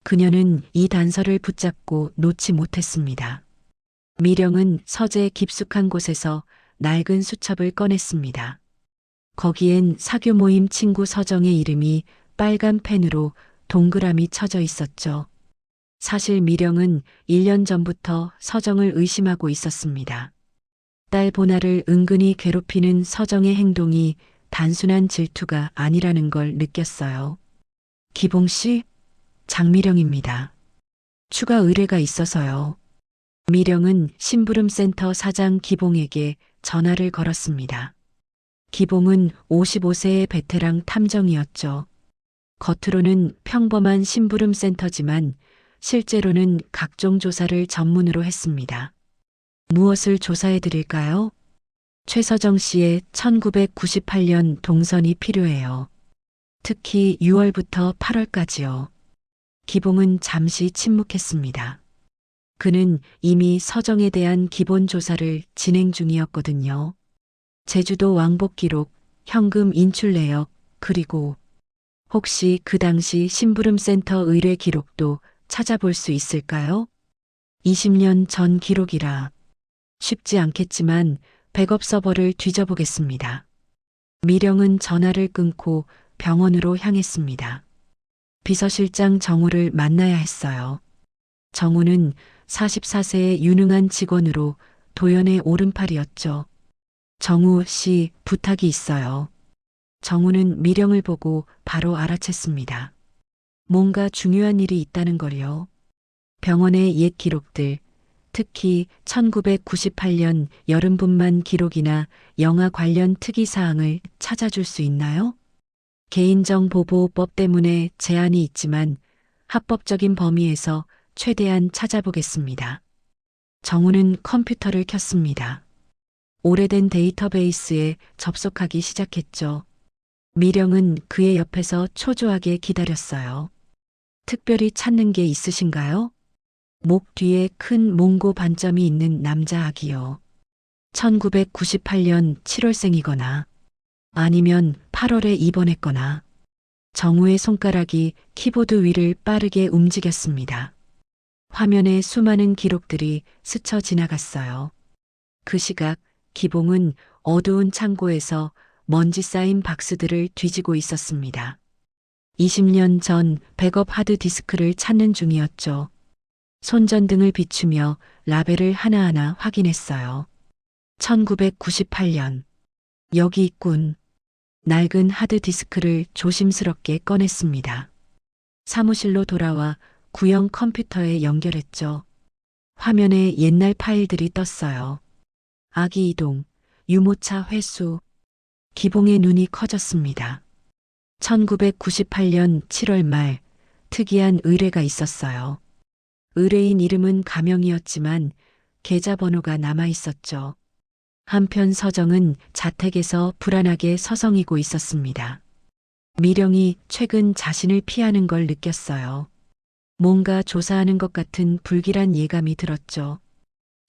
그녀는 이 단서를 붙잡고 놓지 못했습니다. 미령은 서재 깊숙한 곳에서 낡은 수첩을 꺼냈습니다. 거기엔 사교 모임 친구 서정의 이름이 빨간 펜으로 동그라미 쳐져 있었죠. 사실 미령은 1년 전부터 서정을 의심하고 있었습니다. 딸 보나를 은근히 괴롭히는 서정의 행동이 단순한 질투가 아니라는 걸 느꼈어요. 기봉 씨, 장미령입니다. 추가 의뢰가 있어서요. 미령은 심부름센터 사장 기봉에게 전화를 걸었습니다. 기봉은 55세의 베테랑 탐정이었죠. 겉으로는 평범한 심부름센터지만 실제로는 각종 조사를 전문으로 했습니다. 무엇을 조사해 드릴까요? 최서정 씨의 1998년 동선이 필요해요. 특히 6월부터 8월까지요. 기봉은 잠시 침묵했습니다. 그는 이미 서정에 대한 기본 조사를 진행 중이었거든요. 제주도 왕복 기록, 현금 인출 내역, 그리고 혹시 그 당시 심부름센터 의뢰 기록도 찾아볼 수 있을까요? 20년 전 기록이라 쉽지 않겠지만 백업 서버를 뒤져보겠습니다. 미령은 전화를 끊고 병원으로 향했습니다. 비서실장 정우를 만나야 했어요. 정우는 44세의 유능한 직원으로 도연의 오른팔이었죠. 정우 씨, 부탁이 있어요. 정우는 미령을 보고 바로 알아챘습니다. 뭔가 중요한 일이 있다는 걸요. 병원의 옛 기록들, 특히 1998년 여름분만 기록이나 영화 관련 특이사항을 찾아줄 수 있나요? 개인정보보호법 때문에 제한이 있지만 합법적인 범위에서 최대한 찾아보겠습니다. 정우는 컴퓨터를 켰습니다. 오래된 데이터베이스에 접속하기 시작했죠. 미령은 그의 옆에서 초조하게 기다렸어요. 특별히 찾는 게 있으신가요? 목 뒤에 큰 몽고 반점이 있는 남자 아기요. 1998년 7월생이거나 아니면 8월에 입원했거나. 정우의 손가락이 키보드 위를 빠르게 움직였습니다. 화면에 수많은 기록들이 스쳐 지나갔어요. 그 시각 기봉은 어두운 창고에서 먼지 쌓인 박스들을 뒤지고 있었습니다. 20년 전 백업 하드디스크를 찾는 중이었죠. 손전등을 비추며 라벨을 하나하나 확인했어요. 1998년. 여기 있군. 낡은 하드디스크를 조심스럽게 꺼냈습니다. 사무실로 돌아와 구형 컴퓨터에 연결했죠. 화면에 옛날 파일들이 떴어요. 아기 이동, 유모차 회수. 기봉의 눈이 커졌습니다. 1998년 7월 말 특이한 의뢰가 있었어요. 의뢰인 이름은 가명이었지만 계좌번호가 남아 있었죠. 한편 서정은 자택에서 불안하게 서성이고 있었습니다. 미령이 최근 자신을 피하는 걸 느꼈어요. 뭔가 조사하는 것 같은 불길한 예감이 들었죠.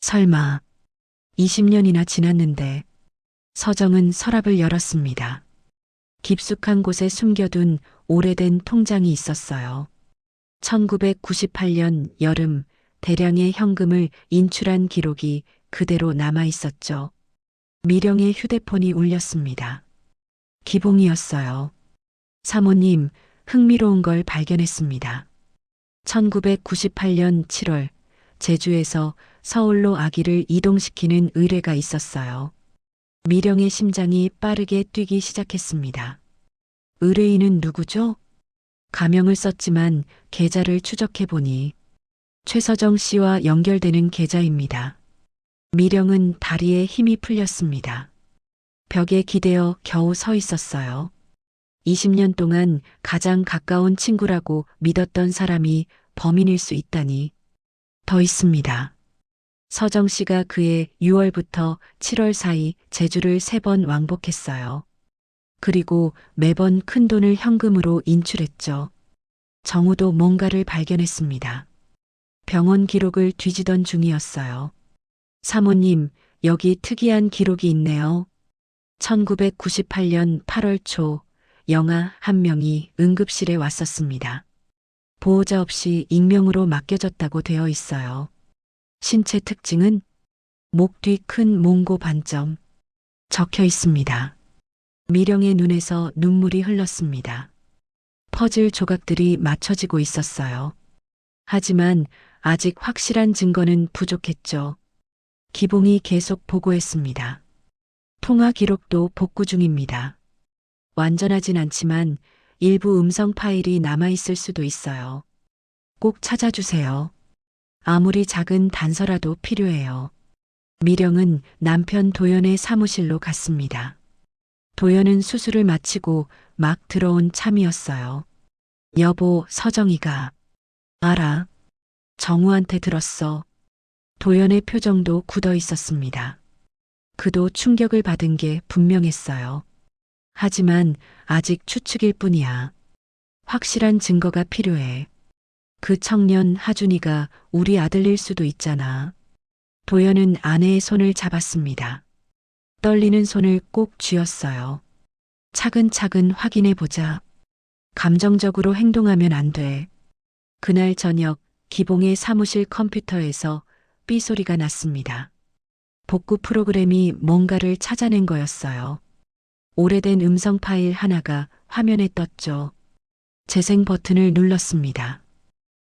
설마 20년이나 지났는데. 서정은 서랍을 열었습니다. 깊숙한 곳에 숨겨둔 오래된 통장이 있었어요. 1998년 여름 대량의 현금을 인출한 기록이 그대로 남아 있었죠. 미령의 휴대폰이 울렸습니다. 기봉이었어요. 사모님, 흥미로운 걸 발견했습니다. 1998년 7월 제주에서 서울로 아기를 이동시키는 의뢰가 있었어요. 미령의 심장이 빠르게 뛰기 시작했습니다. 의뢰인은 누구죠? 가명을 썼지만 계좌를 추적해보니 최서정 씨와 연결되는 계좌입니다. 미령은 다리에 힘이 풀렸습니다. 벽에 기대어 겨우 서 있었어요. 20년 동안 가장 가까운 친구라고 믿었던 사람이 범인일 수 있다니. 더 있습니다. 서정 씨가 그해 6월부터 7월 사이 제주를 3번 왕복했어요. 그리고 매번 큰돈을 현금으로 인출했죠. 정우도 뭔가를 발견했습니다. 병원 기록을 뒤지던 중이었어요. 사모님, 여기 특이한 기록이 있네요. 1998년 8월 초 영아 한 명이 응급실에 왔었습니다. 보호자 없이 익명으로 맡겨졌다고 되어 있어요. 신체 특징은 목 뒤 큰 몽고 반점 적혀 있습니다. 미령의 눈에서 눈물이 흘렀습니다. 퍼즐 조각들이 맞춰지고 있었어요. 하지만 아직 확실한 증거는 부족했죠. 기봉이 계속 보고했습니다. 통화 기록도 복구 중입니다. 완전하진 않지만 일부 음성 파일이 남아있을 수도 있어요. 꼭 찾아주세요. 아무리 작은 단서라도 필요해요. 미령은 남편 도연의 사무실로 갔습니다. 도연은 수술을 마치고 막 들어온 참이었어요. 여보, 서정이가. 알아. 정우한테 들었어. 도연의 표정도 굳어 있었습니다. 그도 충격을 받은 게 분명했어요. 하지만 아직 추측일 뿐이야. 확실한 증거가 필요해. 그 청년 하준이가 우리 아들일 수도 있잖아. 도연은 아내의 손을 잡았습니다. 떨리는 손을 꼭 쥐었어요. 차근차근 확인해 보자. 감정적으로 행동하면 안 돼. 그날 저녁 기봉의 사무실 컴퓨터에서 삐 소리가 났습니다. 복구 프로그램이 뭔가를 찾아낸 거였어요. 오래된 음성 파일 하나가 화면에 떴죠. 재생 버튼을 눌렀습니다.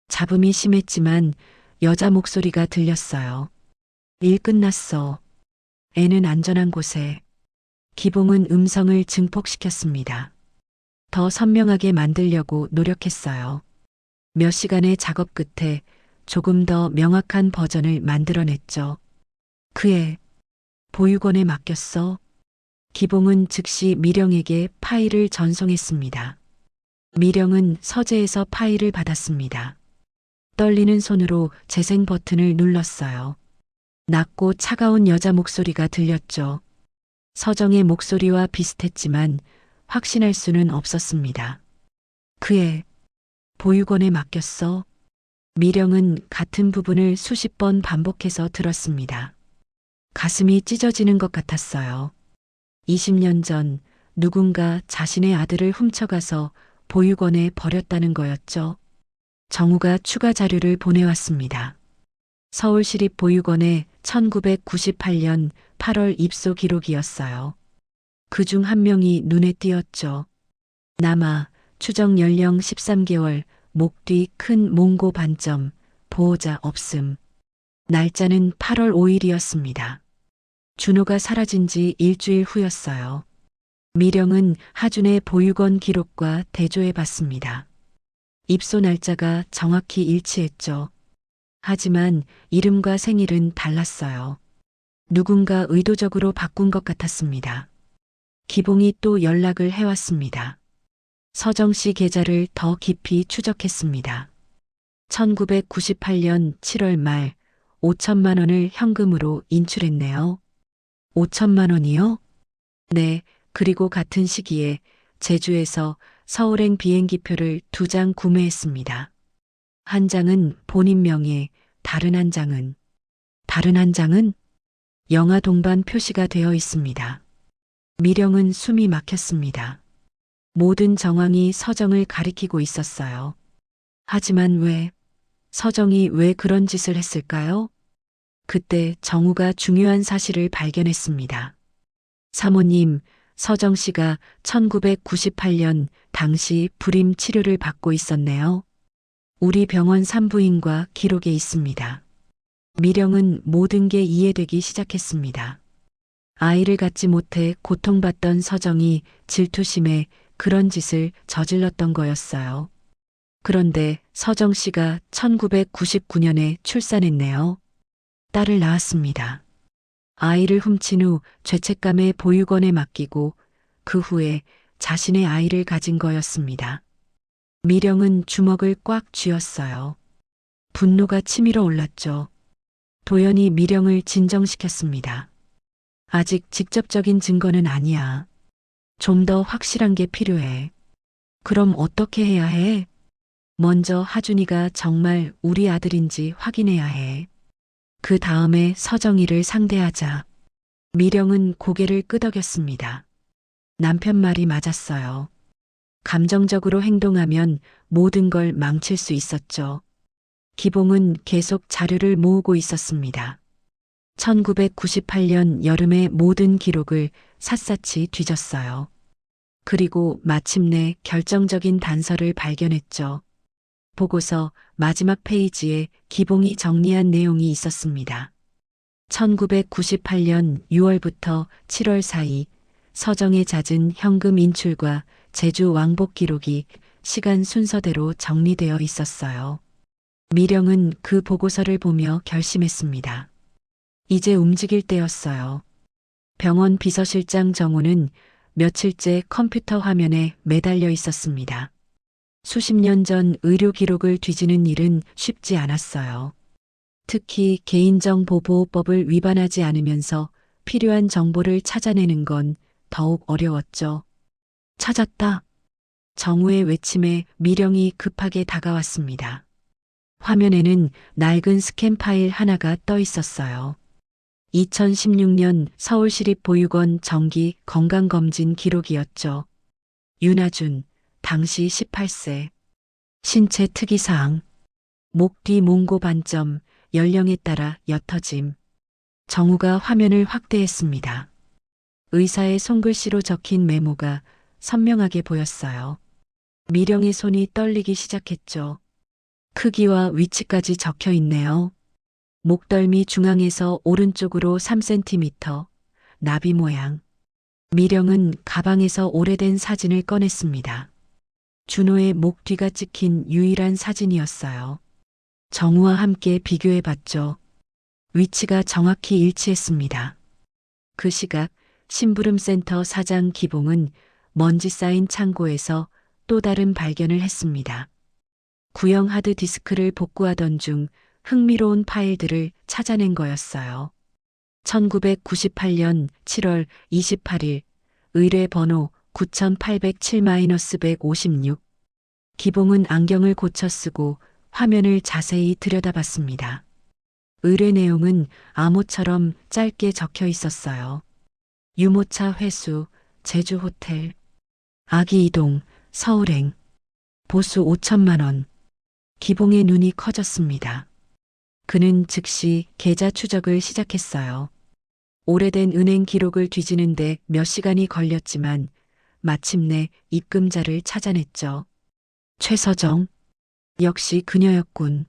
잡음이 심했지만 여자 목소리가 들렸어요. 일 끝났어. 애는 안전한 곳에. 기봉은 음성을 증폭시켰습니다. 더 선명하게 만들려고 노력했어요. 몇 시간의 작업 끝에 조금 더 명확한 버전을 만들어냈죠. 그애 보육원에 맡겼어. 기봉은 즉시 미령에게 파일을 전송했습니다. 미령은 서재에서 파일을 받았습니다. 떨리는 손으로 재생 버튼을 눌렀어요. 낮고 차가운 여자 목소리가 들렸죠. 서정의 목소리와 비슷했지만 확신할 수는 없었습니다. 그애 보육원에 맡겼어. 미령은 같은 부분을 수십 번 반복해서 들었습니다. 가슴이 찢어지는 것 같았어요. 20년 전 누군가 자신의 아들을 훔쳐가서 보육원에 버렸다는 거였죠. 정우가 추가 자료를 보내왔습니다. 서울시립보육원의 1998년 8월 입소 기록이었어요. 그중 한 명이 눈에 띄었죠. 남아, 추정 연령 13개월, 목 뒤 큰 몽고 반점, 보호자 없음. 날짜는 8월 5일이었습니다. 준호가 사라진 지 일주일 후였어요. 미령은 하준의 보육원 기록과 대조해 봤습니다. 입소 날짜가 정확히 일치했죠. 하지만 이름과 생일은 달랐어요. 누군가 의도적으로 바꾼 것 같았습니다. 기봉이 또 연락을 해왔습니다. 서정 씨 계좌를 더 깊이 추적했습니다. 1998년 7월 말 5천만 원을 현금으로 인출했네요. 5천만 원이요? 네, 그리고 같은 시기에 제주에서 서울행 비행기표를 2장 구매했습니다. 한 장은 본인 명의, 다른 한 장은 영아 동반 표시가 되어 있습니다. 미령은 숨이 막혔습니다. 모든 정황이 서정을 가리키고 있었어요. 하지만 서정이 왜 그런 짓을 했을까요? 그때 정우가 중요한 사실을 발견했습니다. 사모님, 서정 씨가 1998년 당시 불임 치료를 받고 있었네요. 우리 병원 산부인과 기록에 있습니다. 미령은 모든 게 이해되기 시작했습니다. 아이를 갖지 못해 고통받던 서정이 질투심에 그런 짓을 저질렀던 거였어요. 그런데 서정 씨가 1999년에 출산했네요. 딸을 낳았습니다. 아이를 훔친 후 죄책감에 보육원에 맡기고 그 후에 자신의 아이를 가진 거였습니다. 미령은 주먹을 꽉 쥐었어요. 분노가 치밀어 올랐죠. 도연이 미령을 진정시켰습니다. 아직 직접적인 증거는 아니야. 좀 더 확실한 게 필요해. 그럼 어떻게 해야 해? 먼저 하준이가 정말 우리 아들인지 확인해야 해. 그 다음에 서정이를 상대하자. 미령은 고개를 끄덕였습니다. 남편 말이 맞았어요. 감정적으로 행동하면 모든 걸 망칠 수 있었죠. 기봉은 계속 자료를 모으고 있었습니다. 1998년 여름의 모든 기록을 샅샅이 뒤졌어요. 그리고 마침내 결정적인 단서를 발견했죠. 보고서 마지막 페이지에 기봉이 정리한 내용이 있었습니다. 1998년 6월부터 7월 사이 서정의 잦은 현금 인출과 제주 왕복 기록이 시간 순서대로 정리되어 있었어요. 미령은 그 보고서를 보며 결심했습니다. 이제 움직일 때였어요. 병원 비서실장 정호는 며칠째 컴퓨터 화면에 매달려 있었습니다. 수십 년 전 의료 기록을 뒤지는 일은 쉽지 않았어요. 특히 개인정보보호법을 위반하지 않으면서 필요한 정보를 찾아내는 건 더욱 어려웠죠. 찾았다. 정우의 외침에 미령이 급하게 다가왔습니다. 화면에는 낡은 스캔 파일 하나가 떠 있었어요. 2016년 서울시립보육원 정기 건강검진 기록이었죠. 윤아준, 당시 18세. 신체 특이사항. 목 뒤 몽고 반점, 연령에 따라 옅어짐. 정우가 화면을 확대했습니다. 의사의 손글씨로 적힌 메모가 선명하게 보였어요. 미령의 손이 떨리기 시작했죠. 크기와 위치까지 적혀 있네요. 목덜미 중앙에서 오른쪽으로 3cm, 나비 모양. 미령은 가방에서 오래된 사진을 꺼냈습니다. 준호의 목 뒤가 찍힌 유일한 사진이었어요. 정우와 함께 비교해 봤죠. 위치가 정확히 일치했습니다. 그 시각 심부름센터 사장 기봉은 먼지 쌓인 창고에서 또 다른 발견을 했습니다. 구형 하드디스크를 복구하던 중 흥미로운 파일들을 찾아낸 거였어요. 1998년 7월 28일 의뢰 번호 9807-156. 기봉은 안경을 고쳐 쓰고 화면을 자세히 들여다봤습니다. 의뢰 내용은 암호처럼 짧게 적혀 있었어요. 유모차 회수, 제주 호텔, 아기 이동, 서울행, 보수 5천만 원. 기봉의 눈이 커졌습니다. 그는 즉시 계좌 추적을 시작했어요. 오래된 은행 기록을 뒤지는데 몇 시간이 걸렸지만 마침내 입금자를 찾아냈죠. 최서정. 역시 그녀였군.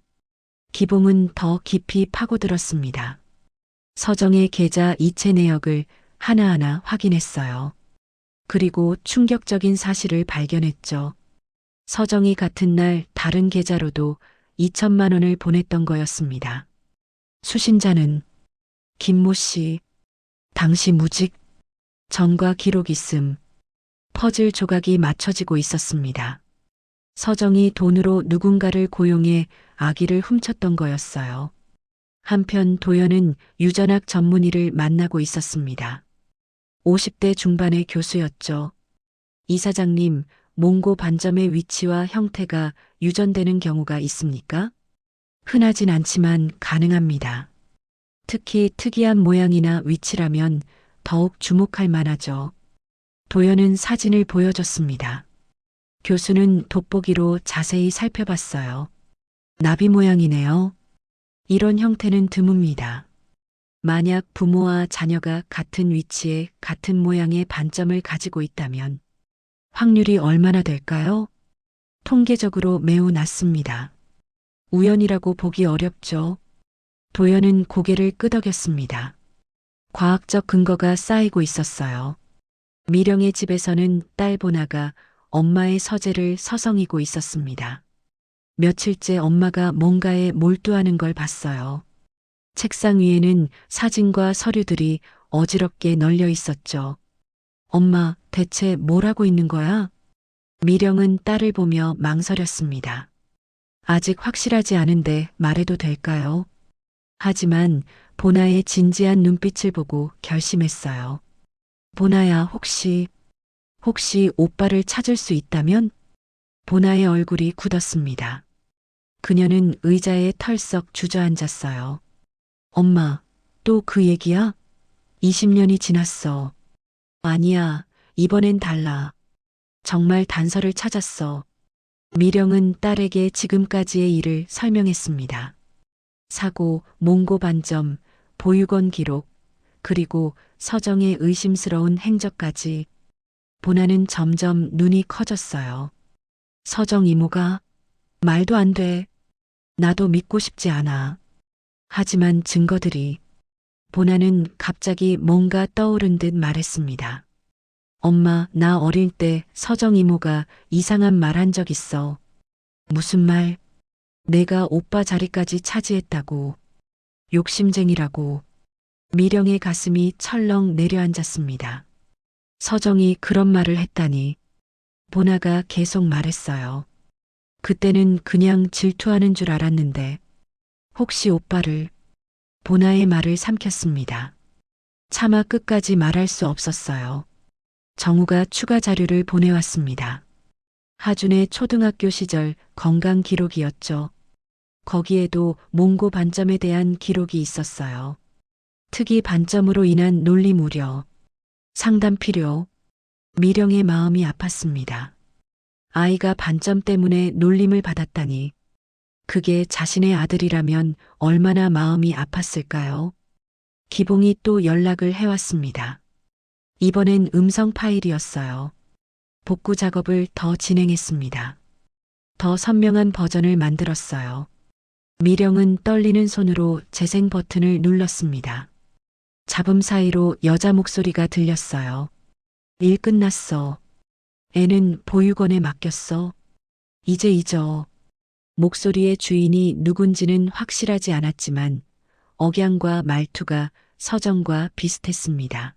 기봉은 더 깊이 파고들었습니다. 서정의 계좌 이체 내역을 하나하나 확인했어요. 그리고 충격적인 사실을 발견했죠. 서정이 같은 날 다른 계좌로도 2천만 원을 보냈던 거였습니다. 수신자는 김모 씨. 당시 무직. 전과 기록 있음. 퍼즐 조각이 맞춰지고 있었습니다. 서정이 돈으로 누군가를 고용해 아기를 훔쳤던 거였어요. 한편 도연은 유전학 전문의를 만나고 있었습니다. 50대 중반의 교수였죠. 이사장님, 몽고 반점의 위치와 형태가 유전되는 경우가 있습니까? 흔하진 않지만 가능합니다. 특히 특이한 모양이나 위치라면 더욱 주목할 만하죠. 도연은 사진을 보여줬습니다. 교수는 돋보기로 자세히 살펴봤어요. 나비 모양이네요. 이런 형태는 드뭅니다. 만약 부모와 자녀가 같은 위치에 같은 모양의 반점을 가지고 있다면 확률이 얼마나 될까요? 통계적으로 매우 낮습니다. 우연이라고 보기 어렵죠. 도연은 고개를 끄덕였습니다. 과학적 근거가 쌓이고 있었어요. 미령의 집에서는 딸 보나가 엄마의 서재를 서성이고 있었습니다. 며칠째 엄마가 뭔가에 몰두하는 걸 봤어요. 책상 위에는 사진과 서류들이 어지럽게 널려 있었죠. 엄마, 대체 뭘 하고 있는 거야? 미령은 딸을 보며 망설였습니다. 아직 확실하지 않은데 말해도 될까요? 하지만 보나의 진지한 눈빛을 보고 결심했어요. 보나야, 혹시 혹시 오빠를 찾을 수 있다면? 보나의 얼굴이 굳었습니다. 그녀는 의자에 털썩 주저앉았어요. 엄마, 또 그 얘기야? 20년이 지났어. 아니야, 이번엔 달라. 정말 단서를 찾았어. 미령은 딸에게 지금까지의 일을 설명했습니다. 사고, 몽고 반점, 보육원 기록, 그리고 서정의 의심스러운 행적까지. 보나는 점점 눈이 커졌어요. 서정 이모가 말도 안 돼. 나도 믿고 싶지 않아. 하지만 증거들이. 보나는 갑자기 뭔가 떠오른 듯 말했습니다. 엄마, 나 어릴 때 서정 이모가 이상한 말 한 적 있어. 무슨 말? 내가 오빠 자리까지 차지했다고. 욕심쟁이라고. 미령의 가슴이 철렁 내려앉았습니다. 서정이 그런 말을 했다니. 보나가 계속 말했어요. 그때는 그냥 질투하는 줄 알았는데 혹시 오빠를. 보나의 말을 삼켰습니다. 차마 끝까지 말할 수 없었어요. 정우가 추가 자료를 보내왔습니다. 하준의 초등학교 시절 건강 기록이었죠. 거기에도 몽고 반점에 대한 기록이 있었어요. 특이 반점으로 인한 논림 우려, 상담 필요. 미령의 마음이 아팠습니다. 아이가 반점 때문에 놀림을 받았다니. 그게 자신의 아들이라면 얼마나 마음이 아팠을까요? 기봉이 또 연락을 해왔습니다. 이번엔 음성 파일이었어요. 복구 작업을 더 진행했습니다. 더 선명한 버전을 만들었어요. 미령은 떨리는 손으로 재생 버튼을 눌렀습니다. 잡음 사이로 여자 목소리가 들렸어요. 일 끝났어. 애는 보육원에 맡겼어. 이제 잊어. 목소리의 주인이 누군지는 확실하지 않았지만 억양과 말투가 서정과 비슷했습니다.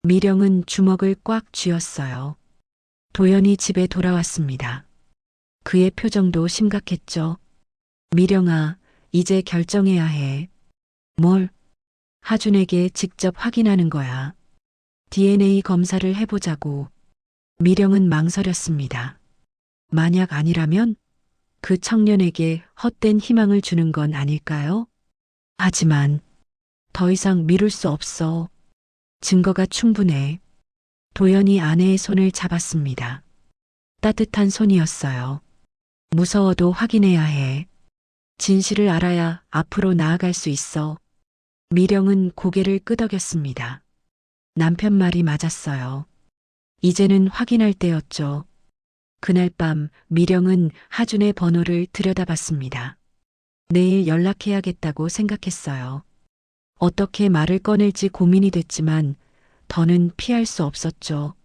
미령은 주먹을 꽉 쥐었어요. 도연이 집에 돌아왔습니다. 그의 표정도 심각했죠. 미령아, 이제 결정해야 해. 뭘? 하준에게 직접 확인하는 거야. DNA 검사를 해보자고. 미령은 망설였습니다. 만약 아니라면 그 청년에게 헛된 희망을 주는 건 아닐까요? 하지만 더 이상 미룰 수 없어. 증거가 충분해. 도연이 아내의 손을 잡았습니다. 따뜻한 손이었어요. 무서워도 확인해야 해. 진실을 알아야 앞으로 나아갈 수 있어. 미령은 고개를 끄덕였습니다. 남편 말이 맞았어요. 이제는 확인할 때였죠. 그날 밤 미령은 하준의 번호를 들여다봤습니다. 내일 연락해야겠다고 생각했어요. 어떻게 말을 꺼낼지 고민이 됐지만 더는 피할 수 없었죠.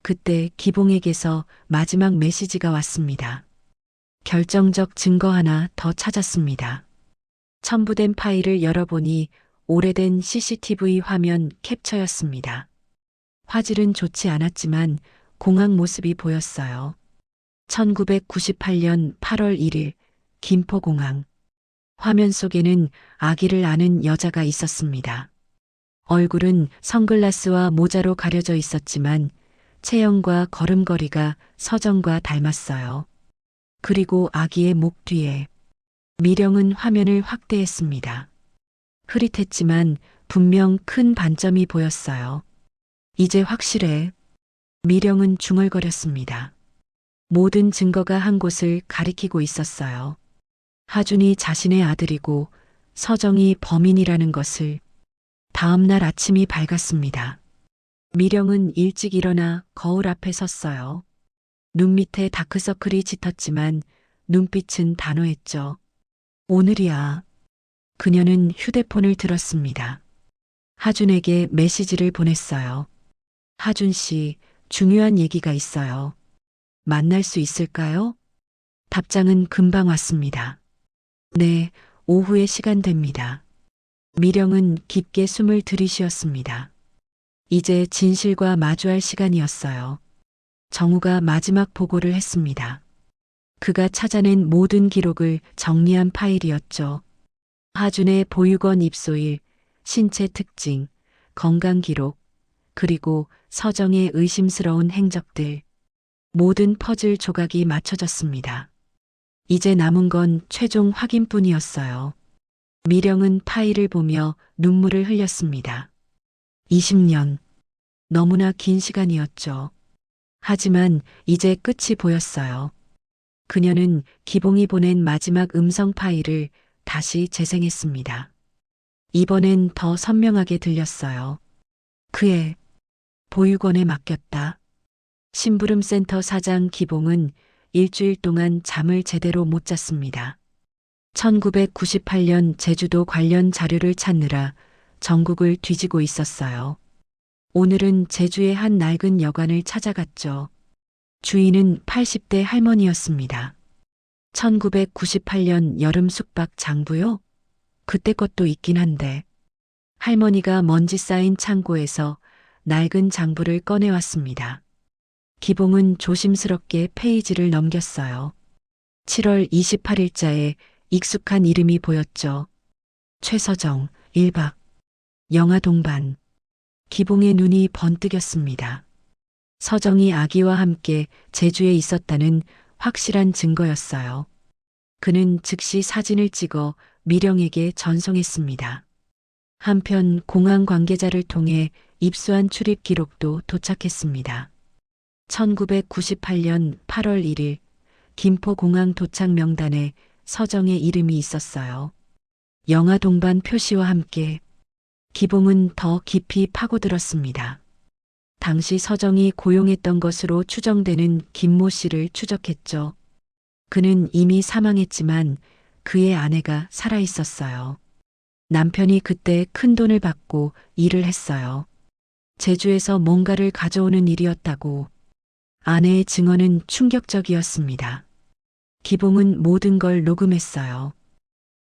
그때 기봉에게서 마지막 메시지가 왔습니다. 결정적 증거 하나 더 찾았습니다. 첨부된 파일을 열어보니 오래된 CCTV 화면 캡처였습니다. 화질은 좋지 않았지만 공항 모습이 보였어요. 1998년 8월 1일 김포공항. 화면 속에는 아기를 안은 여자가 있었습니다. 얼굴은 선글라스와 모자로 가려져 있었지만 체형과 걸음걸이가 서정과 닮았어요. 그리고 아기의 목 뒤에. 미령은 화면을 확대했습니다. 흐릿했지만 분명 큰 반점이 보였어요. 이제 확실해. 미령은 중얼거렸습니다. 모든 증거가 한 곳을 가리키고 있었어요. 하준이 자신의 아들이고 서정이 범인이라는 것을. 다음 날 아침이 밝았습니다. 미령은 일찍 일어나 거울 앞에 섰어요. 눈 밑에 다크서클이 짙었지만 눈빛은 단호했죠. 오늘이야. 그녀는 휴대폰을 들었습니다. 하준에게 메시지를 보냈어요. 하준 씨, 중요한 얘기가 있어요. 만날 수 있을까요? 답장은 금방 왔습니다. 네, 오후에 시간 됩니다. 미령은 깊게 숨을 들이쉬었습니다. 이제 진실과 마주할 시간이었어요. 정우가 마지막 보고를 했습니다. 그가 찾아낸 모든 기록을 정리한 파일이었죠. 하준의 보육원 입소일, 신체 특징, 건강 기록, 그리고 서정의 의심스러운 행적들, 모든 퍼즐 조각이 맞춰졌습니다. 이제 남은 건 최종 확인뿐이었어요. 미령은 파일을 보며 눈물을 흘렸습니다. 20년. 너무나 긴 시간이었죠. 하지만 이제 끝이 보였어요. 그녀는 기봉이 보낸 마지막 음성 파일을 다시 재생했습니다. 이번엔 더 선명하게 들렸어요. 그의 보육원에 맡겼다. 심부름센터 사장 기봉은 일주일 동안 잠을 제대로 못 잤습니다. 1998년 제주도 관련 자료를 찾느라 전국을 뒤지고 있었어요. 오늘은 제주의 한 낡은 여관을 찾아갔죠. 주인은 80대 할머니였습니다. 1998년 여름 숙박 장부요? 그때 것도 있긴 한데. 할머니가 먼지 쌓인 창고에서 낡은 장부를 꺼내왔습니다. 기봉은 조심스럽게 페이지를 넘겼어요. 7월 28일자에 익숙한 이름이 보였죠. 최서정, 1박. 영화 동반. 기봉의 눈이 번뜩였습니다. 서정이 아기와 함께 제주에 있었다는 확실한 증거였어요. 그는 즉시 사진을 찍어 미령에게 전송했습니다. 한편 공항 관계자를 통해 입수한 출입 기록도 도착했습니다. 1998년 8월 1일 김포공항 도착 명단에 서정의 이름이 있었어요. 영화 동반 표시와 함께 기봉은 더 깊이 파고들었습니다. 당시 서정이 고용했던 것으로 추정되는 김모 씨를 추적했죠. 그는 이미 사망했지만 그의 아내가 살아 있었어요. 남편이 그때 큰 돈을 받고 일을 했어요. 제주에서 뭔가를 가져오는 일이었다고. 아내의 증언은 충격적이었습니다. 기봉은 모든 걸 녹음했어요.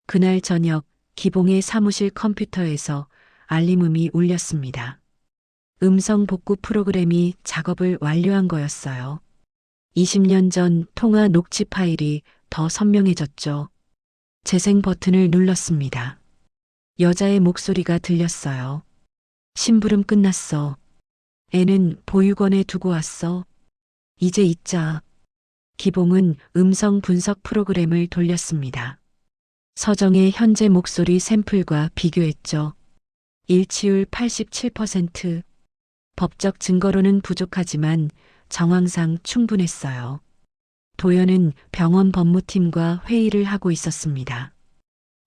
그날 저녁 기봉의 사무실 컴퓨터에서 알림음이 울렸습니다. 음성 복구 프로그램이 작업을 완료한 거였어요. 20년 전 통화 녹취 파일이 더 선명해졌죠. 재생 버튼을 눌렀습니다. 여자의 목소리가 들렸어요. 심부름 끝났어. 애는 보육원에 두고 왔어. 이제 잊자. 기봉은 음성 분석 프로그램을 돌렸습니다. 서정의 현재 목소리 샘플과 비교했죠. 일치율 87%. 법적 증거로는 부족하지만 정황상 충분했어요. 도연은 병원 법무팀과 회의를 하고 있었습니다.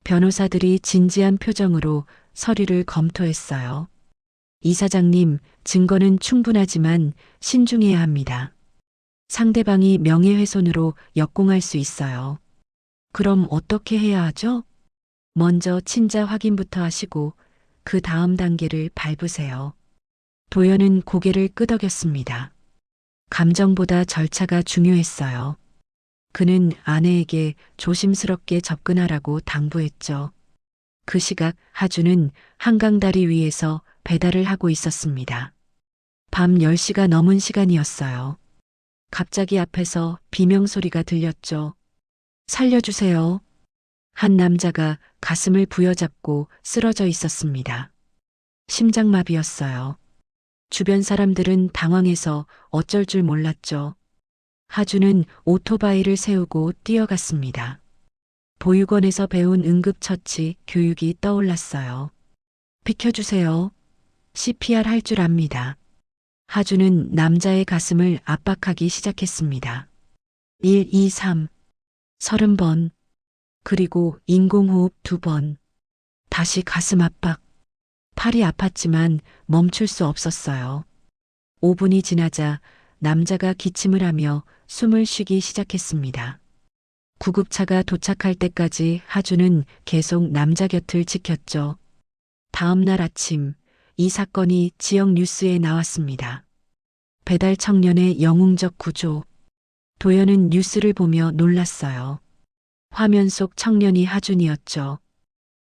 변호사들이 진지한 표정으로 서류를 검토했어요. 이사장님, 증거는 충분하지만 신중해야 합니다. 상대방이 명예훼손으로 역공할 수 있어요. 그럼 어떻게 해야 하죠? 먼저 친자 확인부터 하시고 그 다음 단계를 밟으세요. 도연은 고개를 끄덕였습니다. 감정보다 절차가 중요했어요. 그는 아내에게 조심스럽게 접근하라고 당부했죠. 그 시각 하주는 한강다리 위에서 배달을 하고 있었습니다. 밤 10시가 넘은 시간이었어요. 갑자기 앞에서 비명소리가 들렸죠. 살려주세요. 한 남자가 가슴을 부여잡고 쓰러져 있었습니다. 심장마비였어요. 주변 사람들은 당황해서 어쩔 줄 몰랐죠. 하주는 오토바이를 세우고 뛰어갔습니다. 보육원에서 배운 응급처치 교육이 떠올랐어요. 비켜주세요. CPR 할 줄 압니다. 하주는 남자의 가슴을 압박하기 시작했습니다. 1, 2, 3. 30번. 그리고 인공호흡 2번. 다시 가슴 압박. 팔이 아팠지만 멈출 수 없었어요. 5분이 지나자 남자가 기침을 하며 숨을 쉬기 시작했습니다. 구급차가 도착할 때까지 하주는 계속 남자 곁을 지켰죠. 다음 날 아침 이 사건이 지역 뉴스에 나왔습니다. 배달 청년의 영웅적 구조. 도연은 뉴스를 보며 놀랐어요. 화면 속 청년이 하준이었죠.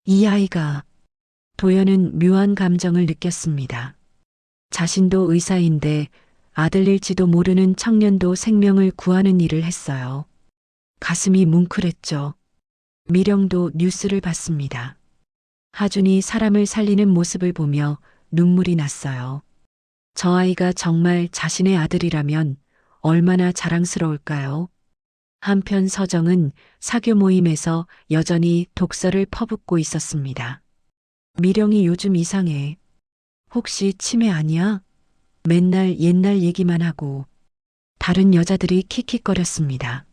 이 아이가. 도연은 묘한 감정을 느꼈습니다. 자신도 의사인데 아들일지도 모르는 청년도 생명을 구하는 일을 했어요. 가슴이 뭉클했죠. 미령도 뉴스를 봤습니다. 하준이 사람을 살리는 모습을 보며 눈물이 났어요. 저 아이가 정말 자신의 아들이라면 얼마나 자랑스러울까요? 한편 서정은 사교 모임에서 여전히 독서를 퍼붓고 있었습니다. 미령이 요즘 이상해. 혹시 치매 아니야? 맨날 옛날 얘기만 하고 다른 여자들이 킥킥거렸습니다.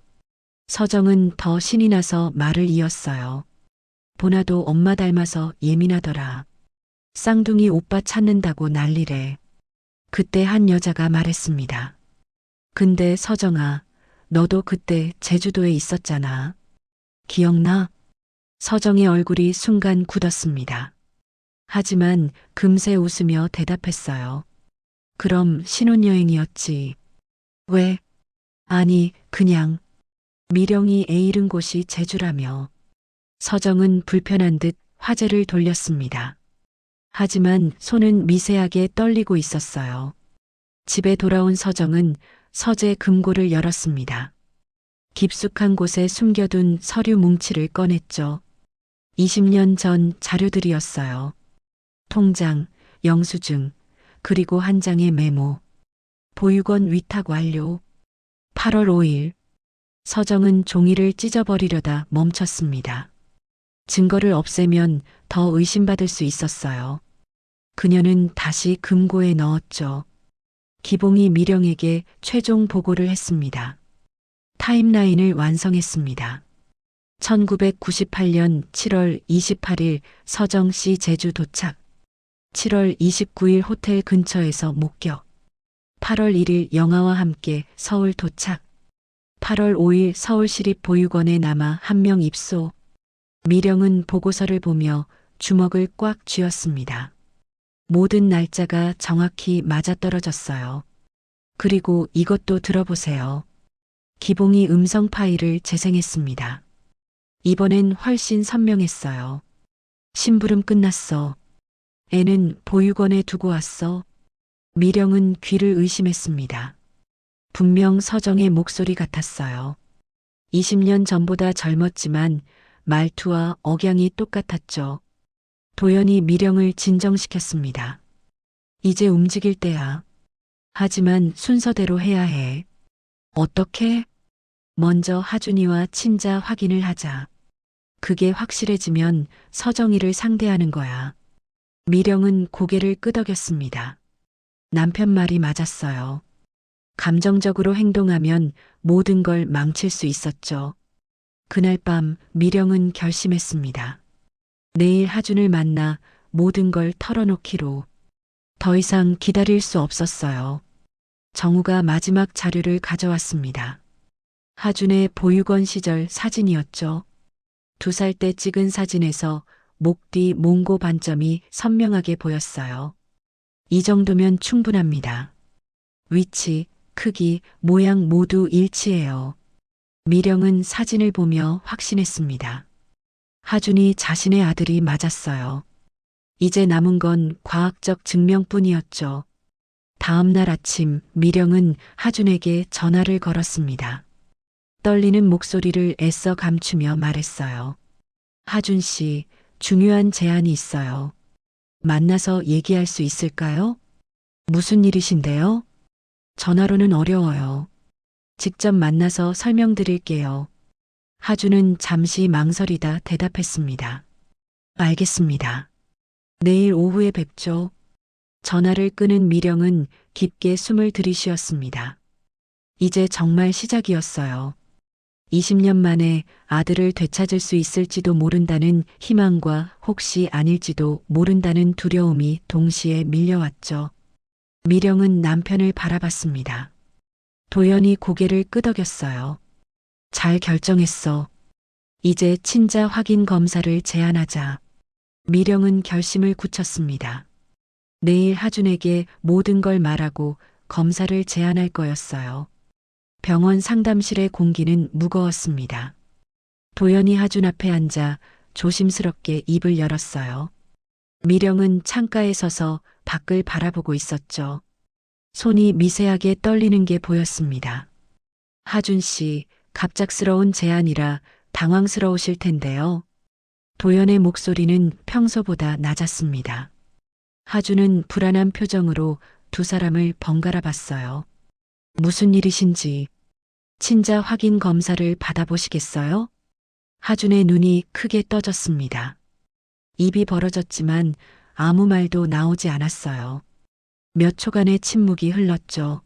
서정은 더 신이 나서 말을 이었어요. 보나도 엄마 닮아서 예민하더라. 쌍둥이 오빠 찾는다고 난리래. 그때 한 여자가 말했습니다. 근데 서정아, 너도 그때 제주도에 있었잖아. 기억나? 서정의 얼굴이 순간 굳었습니다. 하지만 금세 웃으며 대답했어요. 그럼 신혼여행이었지. 왜? 아니, 그냥. 미령이 애 잃은 곳이 제주라며. 서정은 불편한 듯 화제를 돌렸습니다. 하지만 손은 미세하게 떨리고 있었어요. 집에 돌아온 서정은 서재 금고를 열었습니다. 깊숙한 곳에 숨겨둔 서류 뭉치를 꺼냈죠. 20년 전 자료들이었어요. 통장, 영수증, 그리고 한 장의 메모. 보육원 위탁 완료. 8월 5일. 서정은 종이를 찢어버리려다 멈췄습니다. 증거를 없애면 더 의심받을 수 있었어요. 그녀는 다시 금고에 넣었죠. 기봉이 미령에게 최종 보고를 했습니다. 타임라인을 완성했습니다. 1998년 7월 28일 서정 씨 제주 도착. 7월 29일 호텔 근처에서 목격. 8월 1일 영아와 함께 서울 도착. 8월 5일 서울시립보육원에 남아 한 명 입소. 미령은 보고서를 보며 주먹을 꽉 쥐었습니다. 모든 날짜가 정확히 맞아떨어졌어요. 그리고 이것도 들어보세요. 기봉이 음성 파일을 재생했습니다. 이번엔 훨씬 선명했어요. 심부름 끝났어. 애는 보육원에 두고 왔어. 미령은 귀를 의심했습니다. 분명 서정의 목소리 같았어요. 20년 전보다 젊었지만 말투와 억양이 똑같았죠. 도연이 미령을 진정시켰습니다. 이제 움직일 때야. 하지만 순서대로 해야 해. 어떻게? 먼저 하준이와 친자 확인을 하자. 그게 확실해지면 서정이를 상대하는 거야. 미령은 고개를 끄덕였습니다. 남편 말이 맞았어요. 감정적으로 행동하면 모든 걸 망칠 수 있었죠. 그날 밤 미령은 결심했습니다. 내일 하준을 만나 모든 걸 털어놓기로. 더 이상 기다릴 수 없었어요. 정우가 마지막 자료를 가져왔습니다. 하준의 보육원 시절 사진이었죠. 2살 때 찍은 사진에서 목 뒤 몽고 반점이 선명하게 보였어요. 이 정도면 충분합니다. 위치, 크기, 모양 모두 일치해요. 미령은 사진을 보며 확신했습니다. 하준이 자신의 아들이 맞았어요. 이제 남은 건 과학적 증명뿐이었죠. 다음 날 아침 미령은 하준에게 전화를 걸었습니다. 떨리는 목소리를 애써 감추며 말했어요. 하준 씨, 중요한 제안이 있어요. 만나서 얘기할 수 있을까요? 무슨 일이신데요? 전화로는 어려워요. 직접 만나서 설명드릴게요. 하준은 잠시 망설이다 대답했습니다. 알겠습니다. 내일 오후에 뵙죠. 전화를 끄는 미령은 깊게 숨을 들이쉬었습니다. 이제 정말 시작이었어요. 20년 만에 아들을 되찾을 수 있을지도 모른다는 희망과 혹시 아닐지도 모른다는 두려움이 동시에 밀려왔죠. 미령은 남편을 바라봤습니다. 도연이 고개를 끄덕였어요. 잘 결정했어. 이제 친자 확인 검사를 제안하자. 미령은 결심을 굳혔습니다. 내일 하준에게 모든 걸 말하고 검사를 제안할 거였어요. 병원 상담실의 공기는 무거웠습니다. 도연이 하준 앞에 앉아 조심스럽게 입을 열었어요. 미령은 창가에 서서 밖을 바라보고 있었죠. 손이 미세하게 떨리는 게 보였습니다. 하준 씨, 갑작스러운 제안이라 당황스러우실 텐데요. 도연의 목소리는 평소보다 낮았습니다. 하준은 불안한 표정으로 두 사람을 번갈아 봤어요. 무슨 일이신지 친자 확인 검사를 받아보시겠어요? 하준의 눈이 크게 떠졌습니다. 입이 벌어졌지만 아무 말도 나오지 않았어요. 몇 초간의 침묵이 흘렀죠.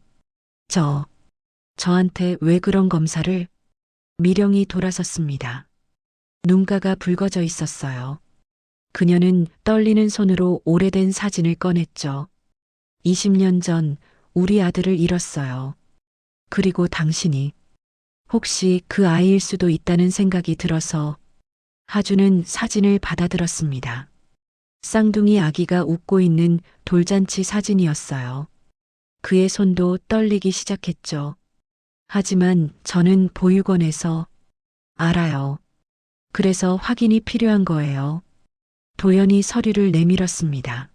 저한테 왜 그런 검사를? 미령이 돌아섰습니다. 눈가가 붉어져 있었어요. 그녀는 떨리는 손으로 오래된 사진을 꺼냈죠. 20년 전 우리 아들을 잃었어요. 그리고 당신이 혹시 그 아이일 수도 있다는 생각이 들어서 하주는 사진을 받아들었습니다. 쌍둥이 아기가 웃고 있는 돌잔치 사진이었어요. 그의 손도 떨리기 시작했죠. 하지만 저는 보육원에서 알아요. 그래서 확인이 필요한 거예요. 도연이 서류를 내밀었습니다.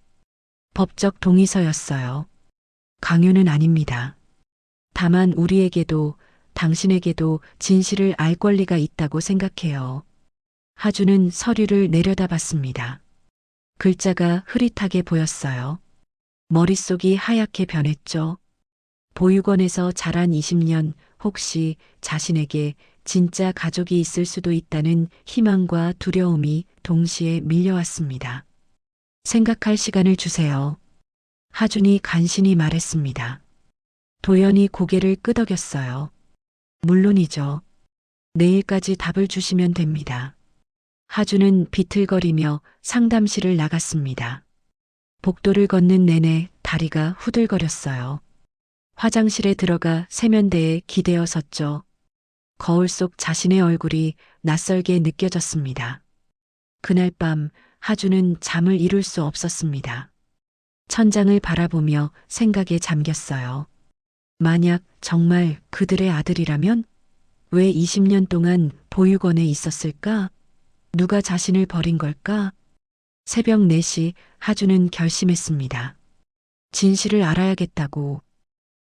법적 동의서였어요. 강요는 아닙니다. 다만 우리에게도 당신에게도 진실을 알 권리가 있다고 생각해요. 하주는 서류를 내려다봤습니다. 글자가 흐릿하게 보였어요. 머릿속이 하얗게 변했죠. 보육원에서 자란 20년, 혹시 자신에게 진짜 가족이 있을 수도 있다는 희망과 두려움이 동시에 밀려왔습니다. 생각할 시간을 주세요. 하준이 간신히 말했습니다. 도연이 고개를 끄덕였어요. 물론이죠. 내일까지 답을 주시면 됩니다. 하준은 비틀거리며 상담실을 나갔습니다. 복도를 걷는 내내 다리가 후들거렸어요. 화장실에 들어가 세면대에 기대어 섰죠. 거울 속 자신의 얼굴이 낯설게 느껴졌습니다. 그날 밤 하준은 잠을 이룰 수 없었습니다. 천장을 바라보며 생각에 잠겼어요. 만약 정말 그들의 아들이라면 왜 20년 동안 보육원에 있었을까? 누가 자신을 버린 걸까? 새벽 4시 하준은 결심했습니다. 진실을 알아야겠다고.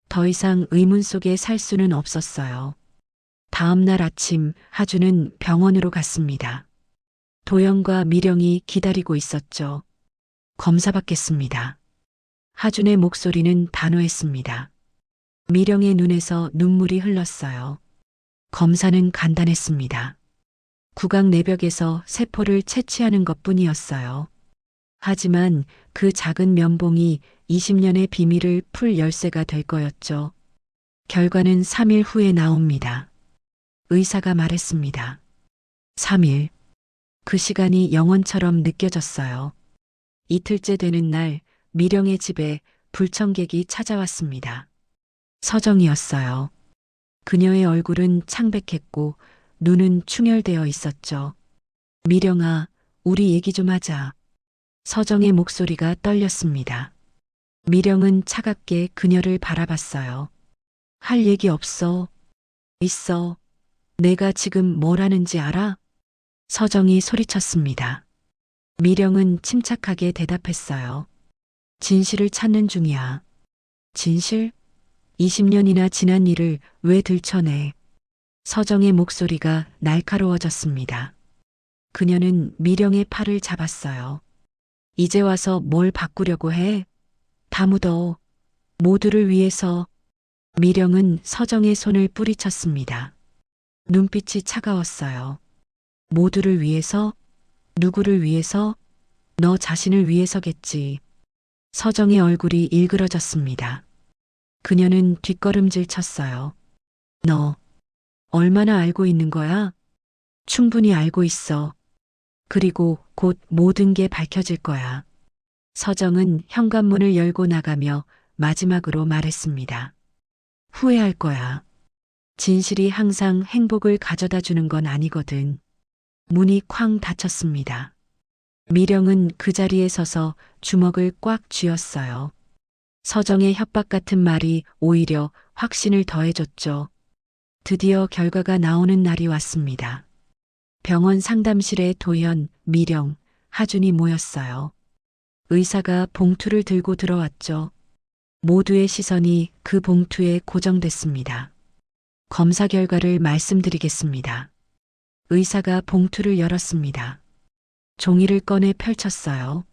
더 이상 의문 속에 살 수는 없었어요. 다음 날 아침 하준은 병원으로 갔습니다. 도연과 미령이 기다리고 있었죠. 검사 받겠습니다. 하준의 목소리는 단호했습니다. 미령의 눈에서 눈물이 흘렀어요. 검사는 간단했습니다. 구강 내벽에서 세포를 채취하는 것뿐이었어요. 하지만 그 작은 면봉이 20년의 비밀을 풀 열쇠가 될 거였죠. 결과는 3일 후에 나옵니다. 의사가 말했습니다. 3일. 그 시간이 영원처럼 느껴졌어요. 이틀째 되는 날 미령의 집에 불청객이 찾아왔습니다. 서정이었어요. 그녀의 얼굴은 창백했고 눈은 충혈되어 있었죠. 미령아, 우리 얘기 좀 하자. 서정의 목소리가 떨렸습니다. 미령은 차갑게 그녀를 바라봤어요. 할 얘기 없어. 있어. 내가 지금 뭘 하는지 알아? 서정이 소리쳤습니다. 미령은 침착하게 대답했어요. 진실을 찾는 중이야. 진실? 20년이나 지난 일을 왜 들춰내? 서정의 목소리가 날카로워졌습니다. 그녀는 미령의 팔을 잡았어요. 이제 와서 뭘 바꾸려고 해? 다 묻어. 모두를 위해서. 미령은 서정의 손을 뿌리쳤습니다. 눈빛이 차가웠어요. 모두를 위해서? 누구를 위해서? 너 자신을 위해서겠지. 서정의 얼굴이 일그러졌습니다. 그녀는 뒷걸음질 쳤어요. 너 얼마나 알고 있는 거야? 충분히 알고 있어. 그리고 곧 모든 게 밝혀질 거야. 서정은 현관문을 열고 나가며 마지막으로 말했습니다. 후회할 거야. 진실이 항상 행복을 가져다 주는 건 아니거든. 문이 쾅 닫혔습니다. 미령은 그 자리에 서서 주먹을 꽉 쥐었어요. 서정의 협박 같은 말이 오히려 확신을 더해줬죠. 드디어 결과가 나오는 날이 왔습니다. 병원 상담실에 도연, 미령, 하준이 모였어요. 의사가 봉투를 들고 들어왔죠. 모두의 시선이 그 봉투에 고정됐습니다. 검사 결과를 말씀드리겠습니다. 의사가 봉투를 열었습니다. 종이를 꺼내 펼쳤어요.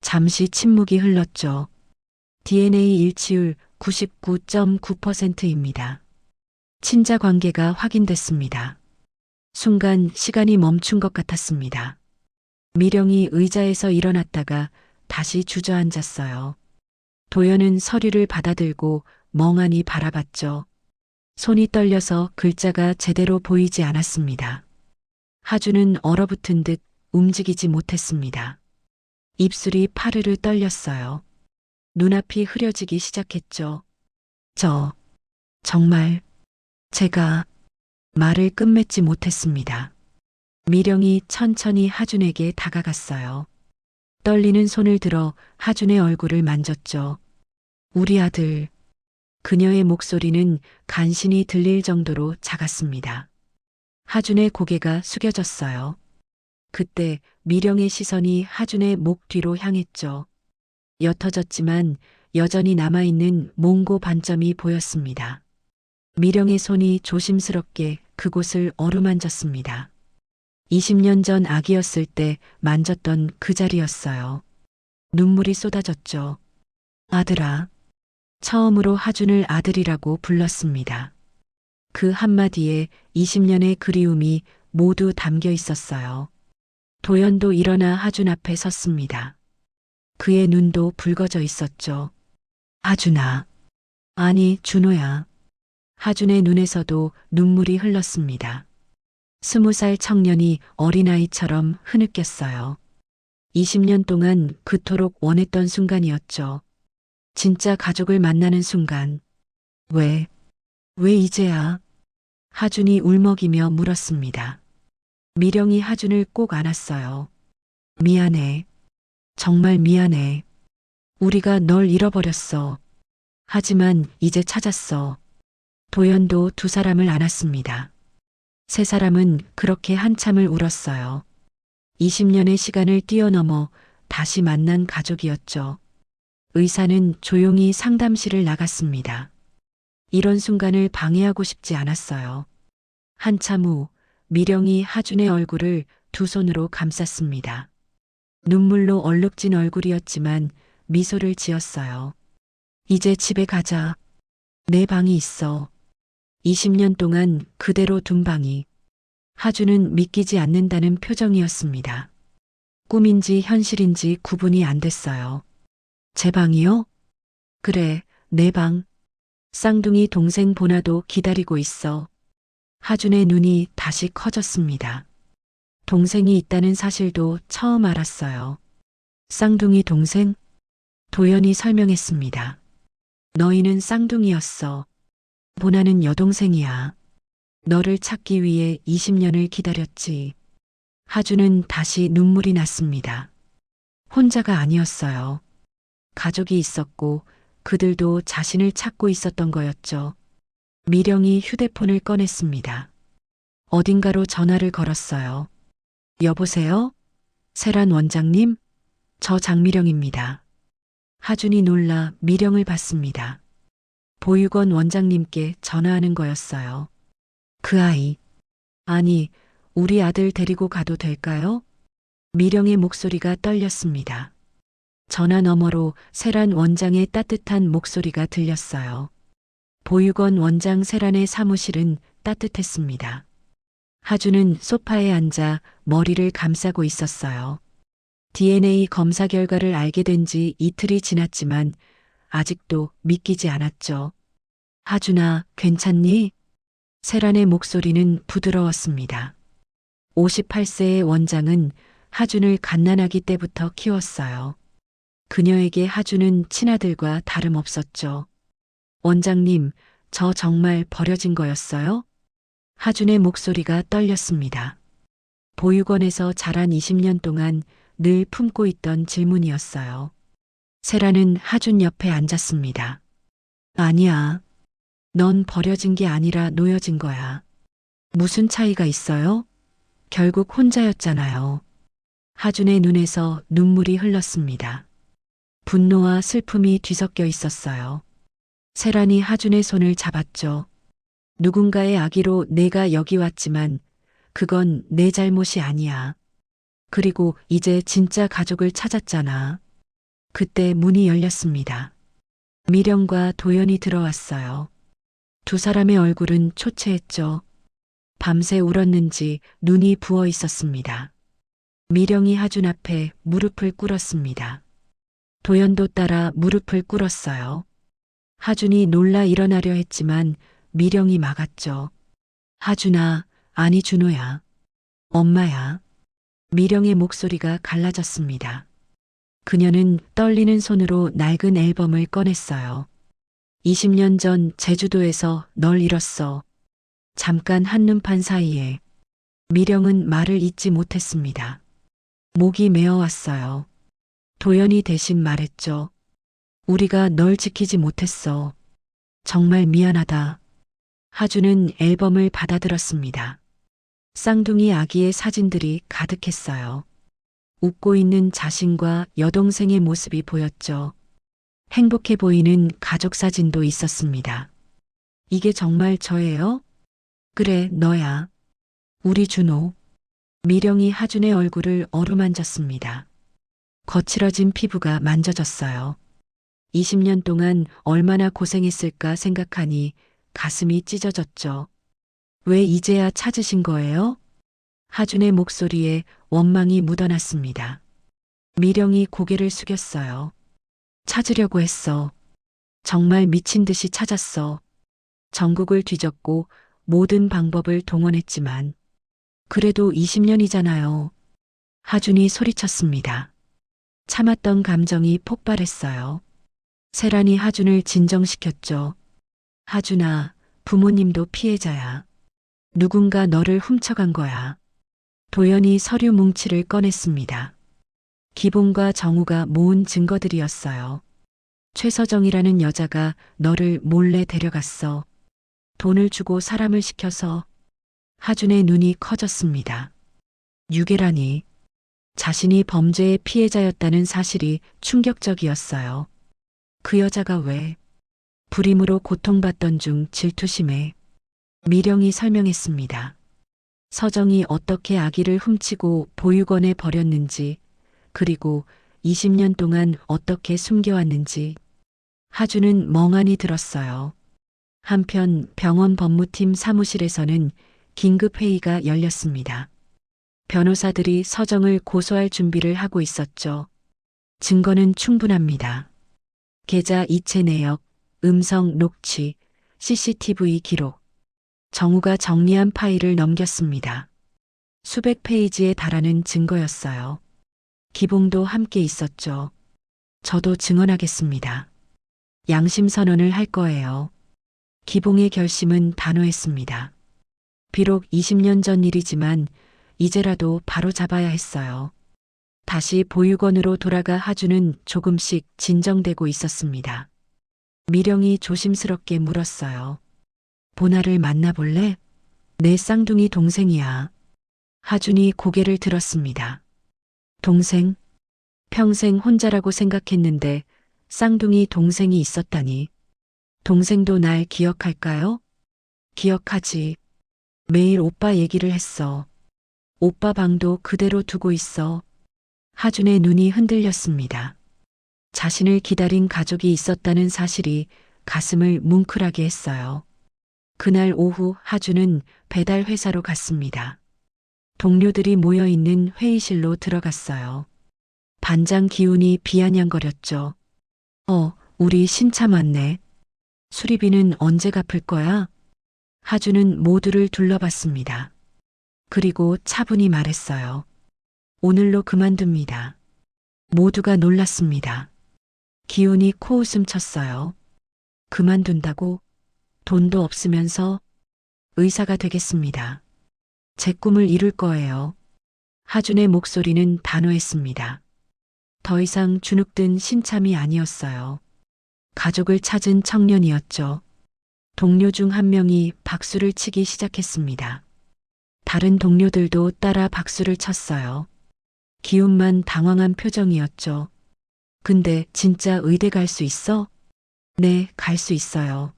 잠시 침묵이 흘렀죠. DNA 일치율 99.9%입니다. 친자 관계가 확인됐습니다. 순간 시간이 멈춘 것 같았습니다. 미령이 의자에서 일어났다가 다시 주저앉았어요. 도연은 서류를 받아들고 멍하니 바라봤죠. 손이 떨려서 글자가 제대로 보이지 않았습니다. 하주는 얼어붙은 듯 움직이지 못했습니다. 입술이 파르르 떨렸어요. 눈앞이 흐려지기 시작했죠. 정말, 제가 말을 끝맺지 못했습니다. 미령이 천천히 하준에게 다가갔어요. 떨리는 손을 들어 하준의 얼굴을 만졌죠. 우리 아들. 그녀의 목소리는 간신히 들릴 정도로 작았습니다. 하준의 고개가 숙여졌어요. 그때 미령의 시선이 하준의 목 뒤로 향했죠. 옅어졌지만 여전히 남아있는 몽고 반점이 보였습니다. 미령의 손이 조심스럽게 그곳을 어루만졌습니다. 20년 전 아기였을 때 만졌던 그 자리였어요. 눈물이 쏟아졌죠. 아들아. 처음으로 하준을 아들이라고 불렀습니다. 그 한마디에 20년의 그리움이 모두 담겨 있었어요. 도연도 일어나 하준 앞에 섰습니다. 그의 눈도 붉어져 있었죠. 하준아. 아니, 준호야. 하준의 눈에서도 눈물이 흘렀습니다. 20살 청년이 어린아이처럼 흐느꼈어요. 20년 동안 그토록 원했던 순간이었죠. 진짜 가족을 만나는 순간. 왜 이제야? 하준이 울먹이며 물었습니다. 미령이 하준을 꼭 안았어요. 미안해. 정말 미안해. 우리가 널 잃어버렸어. 하지만 이제 찾았어. 도연도 두 사람을 안았습니다. 세 사람은 그렇게 한참을 울었어요. 20년의 시간을 뛰어넘어 다시 만난 가족이었죠. 의사는 조용히 상담실을 나갔습니다. 이런 순간을 방해하고 싶지 않았어요. 한참 후 미령이 하준의 얼굴을 두 손으로 감쌌습니다. 눈물로 얼룩진 얼굴이었지만 미소를 지었어요. 이제 집에 가자. 내 방이 있어. 20년 동안 그대로 둔 방이. 하준은 믿기지 않는다는 표정이었습니다. 꿈인지 현실인지 구분이 안 됐어요. 제 방이요? 그래, 내 방. 쌍둥이 동생 보나도 기다리고 있어. 하준의 눈이 다시 커졌습니다. 동생이 있다는 사실도 처음 알았어요. 쌍둥이 동생? 도연이 설명했습니다. 너희는 쌍둥이였어. 보나는 여동생이야. 너를 찾기 위해 20년을 기다렸지. 하준은 다시 눈물이 났습니다. 혼자가 아니었어요. 가족이 있었고 그들도 자신을 찾고 있었던 거였죠. 미령이 휴대폰을 꺼냈습니다. 어딘가로 전화를 걸었어요. 여보세요? 세란 원장님? 저 장미령입니다. 하준이 놀라 미령을 받습니다. 보육원 원장님께 전화하는 거였어요. 그 아이. 아니, 우리 아들 데리고 가도 될까요? 미령의 목소리가 떨렸습니다. 전화 너머로 세란 원장의 따뜻한 목소리가 들렸어요. 보육원 원장 세란의 사무실은 따뜻했습니다. 하준은 소파에 앉아 머리를 감싸고 있었어요. DNA 검사 결과를 알게 된 지 이틀이 지났지만 아직도 믿기지 않았죠. 하준아, 괜찮니? 세란의 목소리는 부드러웠습니다. 58세의 원장은 하준을 갓난아기 때부터 키웠어요. 그녀에게 하준은 친아들과 다름없었죠. 원장님, 저 정말 버려진 거였어요? 하준의 목소리가 떨렸습니다. 보육원에서 자란 20년 동안 늘 품고 있던 질문이었어요. 세라는 하준 옆에 앉았습니다. 아니야. 넌 버려진 게 아니라 놓여진 거야. 무슨 차이가 있어요? 결국 혼자였잖아요. 하준의 눈에서 눈물이 흘렀습니다. 분노와 슬픔이 뒤섞여 있었어요. 세란이 하준의 손을 잡았죠. 누군가의 아기로 내가 여기 왔지만 그건 내 잘못이 아니야. 그리고 이제 진짜 가족을 찾았잖아. 그때 문이 열렸습니다. 미령과 도연이 들어왔어요. 두 사람의 얼굴은 초췌했죠. 밤새 울었는지 눈이 부어 있었습니다. 미령이 하준 앞에 무릎을 꿇었습니다. 도연도 따라 무릎을 꿇었어요. 하준이 놀라 일어나려 했지만 미령이 막았죠. 하준아, 아니 준호야. 엄마야. 미령의 목소리가 갈라졌습니다. 그녀는 떨리는 손으로 낡은 앨범을 꺼냈어요. 20년 전 제주도에서 널 잃었어. 잠깐 한눈판 사이에 미령은 말을 잇지 못했습니다. 목이 메어왔어요. 도연이 대신 말했죠. 우리가 널 지키지 못했어. 정말 미안하다. 하준은 앨범을 받아들었습니다. 쌍둥이 아기의 사진들이 가득했어요. 웃고 있는 자신과 여동생의 모습이 보였죠. 행복해 보이는 가족 사진도 있었습니다. 이게 정말 저예요? 그래, 너야. 우리 준호. 미령이 하준의 얼굴을 어루만졌습니다. 거칠어진 피부가 만져졌어요. 20년 동안 얼마나 고생했을까 생각하니 가슴이 찢어졌죠. 왜 이제야 찾으신 거예요? 하준의 목소리에 원망이 묻어났습니다. 미령이 고개를 숙였어요. 찾으려고 했어. 정말 미친 듯이 찾았어. 전국을 뒤졌고 모든 방법을 동원했지만 그래도 20년이잖아요. 하준이 소리쳤습니다. 참았던 감정이 폭발했어요. 세란이 하준을 진정시켰죠. 하준아, 부모님도 피해자야. 누군가 너를 훔쳐간 거야. 도연이 서류 뭉치를 꺼냈습니다. 기봉과 정우가 모은 증거들이었어요. 최서정이라는 여자가 너를 몰래 데려갔어. 돈을 주고 사람을 시켜서. 하준의 눈이 커졌습니다. 유괴라니. 자신이 범죄의 피해자였다는 사실이 충격적이었어요. 그 여자가 왜? 불임으로 고통받던 중 질투심에. 미령이 설명했습니다. 서정이 어떻게 아기를 훔치고 보육원에 버렸는지, 그리고 20년 동안 어떻게 숨겨왔는지. 하준은 멍하니 들었어요. 한편 병원 법무팀 사무실에서는 긴급회의가 열렸습니다. 변호사들이 서정을 고소할 준비를 하고 있었죠. 증거는 충분합니다. 계좌 이체 내역, 음성 녹취, CCTV 기록. 정우가 정리한 파일을 넘겼습니다. 수백 페이지에 달하는 증거였어요. 기봉도 함께 있었죠. 저도 증언하겠습니다. 양심 선언을 할 거예요. 기봉의 결심은 단호했습니다. 비록 20년 전 일이지만 이제라도 바로 잡아야 했어요. 다시 보육원으로 돌아가 하준은 조금씩 진정되고 있었습니다. 미령이 조심스럽게 물었어요. 보나를 만나볼래? 내 쌍둥이 동생이야. 하준이 고개를 들었습니다. 동생? 평생 혼자라고 생각했는데 쌍둥이 동생이 있었다니. 동생도 날 기억할까요? 기억하지. 매일 오빠 얘기를 했어. 오빠 방도 그대로 두고 있어. 하준의 눈이 흔들렸습니다. 자신을 기다린 가족이 있었다는 사실이 가슴을 뭉클하게 했어요. 그날 오후 하준은 배달 회사로 갔습니다. 동료들이 모여 있는 회의실로 들어갔어요. 반장 기훈이 비아냥거렸죠. 우리 신참 왔네. 수리비는 언제 갚을 거야? 하준은 모두를 둘러봤습니다. 그리고 차분히 말했어요. 오늘로 그만둡니다. 모두가 놀랐습니다. 기훈이 코웃음 쳤어요. 그만둔다고? 돈도 없으면서? 의사가 되겠습니다. 제 꿈을 이룰 거예요. 하준의 목소리는 단호했습니다. 더 이상 주눅든 신참이 아니었어요. 가족을 찾은 청년이었죠. 동료 중 한 명이 박수를 치기 시작했습니다. 다른 동료들도 따라 박수를 쳤어요. 기훈만 당황한 표정이었죠. 근데 진짜 의대 갈 수 있어? 네, 갈 수 있어요.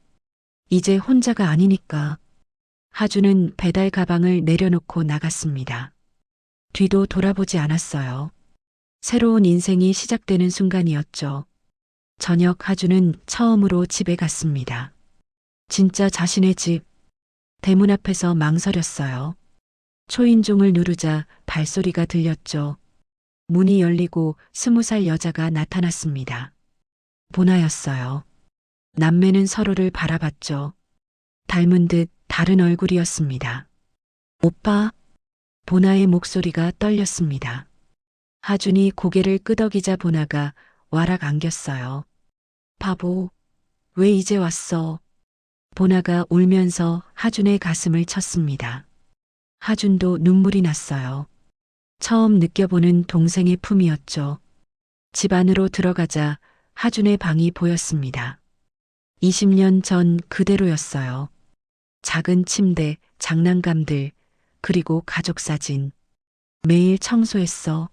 이제 혼자가 아니니까. 하준은 배달 가방을 내려놓고 나갔습니다. 뒤도 돌아보지 않았어요. 새로운 인생이 시작되는 순간이었죠. 저녁 하주는 처음으로 집에 갔습니다. 진짜 자신의 집, 대문 앞에서 망설였어요. 초인종을 누르자 발소리가 들렸죠. 문이 열리고 20살 여자가 나타났습니다. 보나였어요. 남매는 서로를 바라봤죠. 닮은 듯 다른 얼굴이었습니다. 오빠, 보나의 목소리가 떨렸습니다. 하준이 고개를 끄덕이자 보나가 와락 안겼어요. 바보, 왜 이제 왔어? 보나가 울면서 하준의 가슴을 쳤습니다. 하준도 눈물이 났어요. 처음 느껴보는 동생의 품이었죠. 집 안으로 들어가자 하준의 방이 보였습니다. 20년 전 그대로였어요. 작은 침대, 장난감들, 그리고 가족 사진. 매일 청소했어.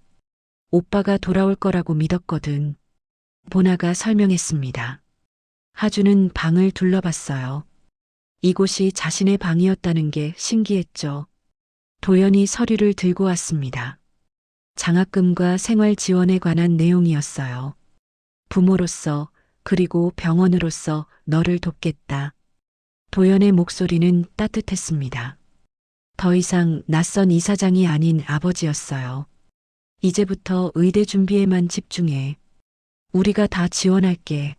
오빠가 돌아올 거라고 믿었거든. 보나가 설명했습니다. 하준은 방을 둘러봤어요. 이곳이 자신의 방이었다는 게 신기했죠. 도연이 서류를 들고 왔습니다. 장학금과 생활 지원에 관한 내용이었어요. 부모로서 그리고 병원으로서 너를 돕겠다. 도연의 목소리는 따뜻했습니다. 더 이상 낯선 이사장이 아닌 아버지였어요. 이제부터 의대 준비에만 집중해. 우리가 다 지원할게.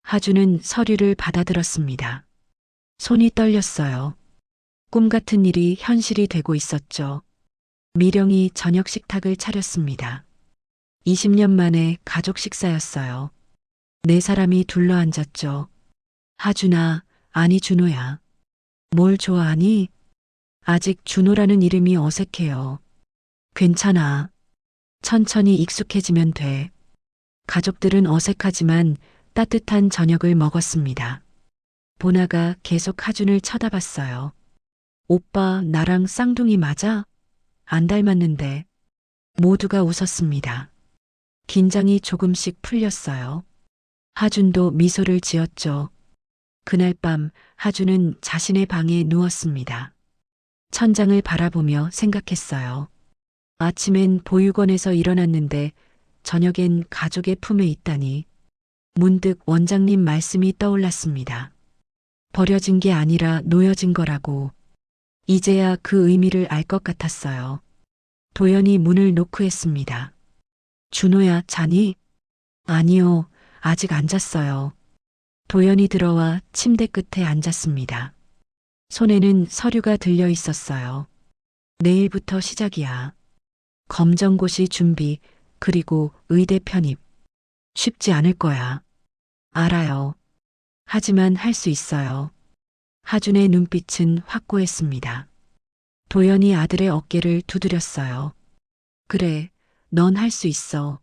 하주는 서류를 받아들었습니다. 손이 떨렸어요. 꿈 같은 일이 현실이 되고 있었죠. 미령이 저녁 식탁을 차렸습니다. 20년 만에 가족 식사였어요. 네 사람이 둘러앉았죠. 하준아, 아니 준호야. 뭘 좋아하니? 아직 준호라는 이름이 어색해요. 괜찮아. 천천히 익숙해지면 돼. 가족들은 어색하지만 따뜻한 저녁을 먹었습니다. 보나가 계속 하준을 쳐다봤어요. 오빠, 나랑 쌍둥이 맞아? 안 닮았는데. 모두가 웃었습니다. 긴장이 조금씩 풀렸어요. 하준도 미소를 지었죠. 그날 밤 하준은 자신의 방에 누웠습니다. 천장을 바라보며 생각했어요. 아침엔 보육원에서 일어났는데 저녁엔 가족의 품에 있다니. 문득 원장님 말씀이 떠올랐습니다. 버려진 게 아니라 놓여진 거라고. 이제야 그 의미를 알 것 같았어요. 도연이 문을 노크했습니다. 준호야, 자니? 아니요, 아직 안 잤어요. 도연이 들어와 침대 끝에 앉았습니다. 손에는 서류가 들려 있었어요. 내일부터 시작이야. 검정고시 준비, 그리고 의대 편입. 쉽지 않을 거야. 알아요. 하지만 할 수 있어요. 하준의 눈빛은 확고했습니다. 도연이 아들의 어깨를 두드렸어요. 그래, 넌 할 수 있어.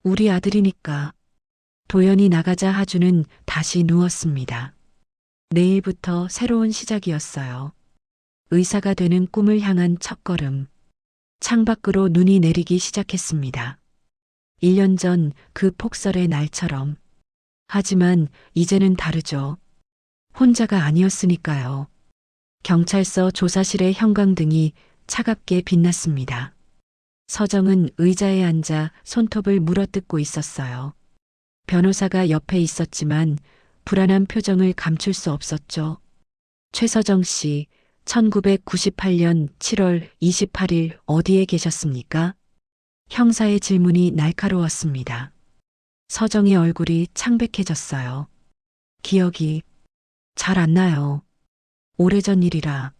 우리 아들이니까. 도연이 나가자 하준은 다시 누웠습니다. 내일부터 새로운 시작이었어요. 의사가 되는 꿈을 향한 첫걸음. 창밖으로 눈이 내리기 시작했습니다. 1년 전 그 폭설의 날처럼. 하지만 이제는 다르죠. 혼자가 아니었으니까요. 경찰서 조사실의 형광등이 차갑게 빛났습니다. 서정은 의자에 앉아 손톱을 물어뜯고 있었어요. 변호사가 옆에 있었지만 불안한 표정을 감출 수 없었죠. 최서정 씨, 1998년 7월 28일 어디에 계셨습니까? 형사의 질문이 날카로웠습니다. 서정의 얼굴이 창백해졌어요. 기억이 잘 안 나요. 오래전 일이라.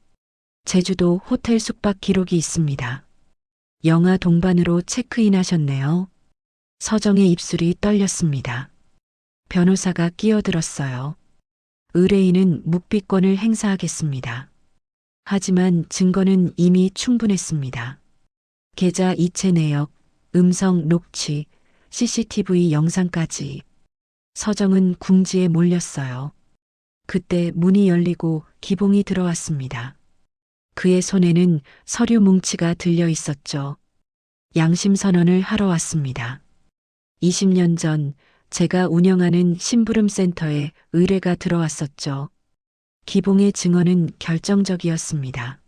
제주도 호텔 숙박 기록이 있습니다. 영하 동반으로 체크인하셨네요. 서정의 입술이 떨렸습니다. 변호사가 끼어들었어요. 의뢰인은 묵비권을 행사하겠습니다. 하지만 증거는 이미 충분했습니다. 계좌 이체 내역, 음성 녹취, CCTV 영상까지. 서정은 궁지에 몰렸어요. 그때 문이 열리고 기봉이 들어왔습니다. 그의 손에는 서류 뭉치가 들려 있었죠. 양심 선언을 하러 왔습니다. 20년 전 제가 운영하는 심부름 센터에 의뢰가 들어왔었죠. 기봉의 증언은 결정적이었습니다.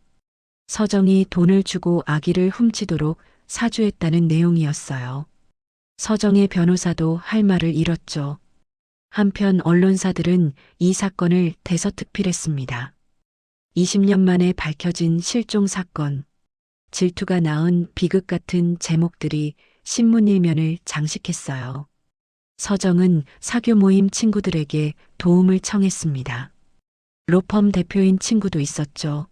서정이 돈을 주고 아기를 훔치도록 사주했다는 내용이었어요. 서정의 변호사도 할 말을 잃었죠. 한편 언론사들은 이 사건을 대서특필했습니다. 20년 만에 밝혀진 실종 사건, 질투가 낳은 비극 같은 제목들이 신문 일면을 장식했어요. 서정은 사교 모임 친구들에게 도움을 청했습니다. 로펌 대표인 친구도 있었죠.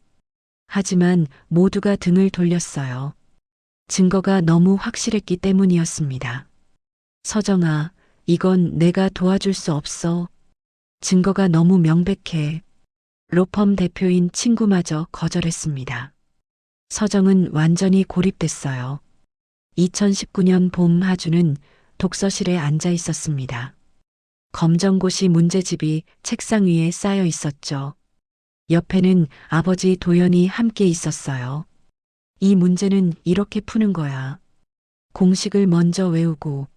하지만 모두가 등을 돌렸어요. 증거가 너무 확실했기 때문이었습니다. 서정아, 이건 내가 도와줄 수 없어. 증거가 너무 명백해. 로펌 대표인 친구마저 거절했습니다. 서정은 완전히 고립됐어요. 2019년 봄 하주는 독서실에 앉아 있었습니다. 검정고시 문제집이 책상 위에 쌓여 있었죠. 옆에는 아버지 도연이 함께 있었어요. 이 문제는 이렇게 푸는 거야. 공식을 먼저 외우고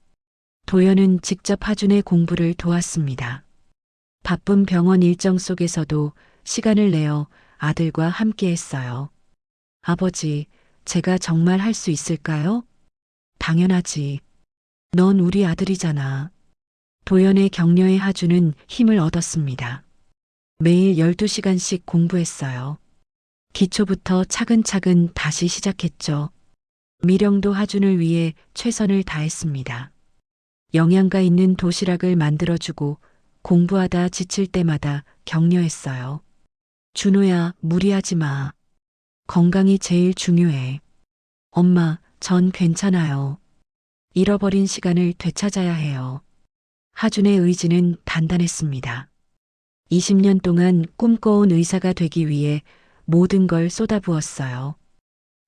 도연은 직접 하준의 공부를 도왔습니다. 바쁜 병원 일정 속에서도 시간을 내어 아들과 함께 했어요. 아버지, 제가 정말 할 수 있을까요? 당연하지. 넌 우리 아들이잖아. 도연의 격려에 하준은 힘을 얻었습니다. 매일 12시간씩 공부했어요. 기초부터 차근차근 다시 시작했죠. 미령도 하준을 위해 최선을 다했습니다. 영양가 있는 도시락을 만들어주고 공부하다 지칠 때마다 격려했어요. 준호야, 무리하지 마. 건강이 제일 중요해. 엄마, 전 괜찮아요. 잃어버린 시간을 되찾아야 해요. 하준의 의지는 단단했습니다. 20년 동안 꿈꿔온 의사가 되기 위해 모든 걸 쏟아부었어요.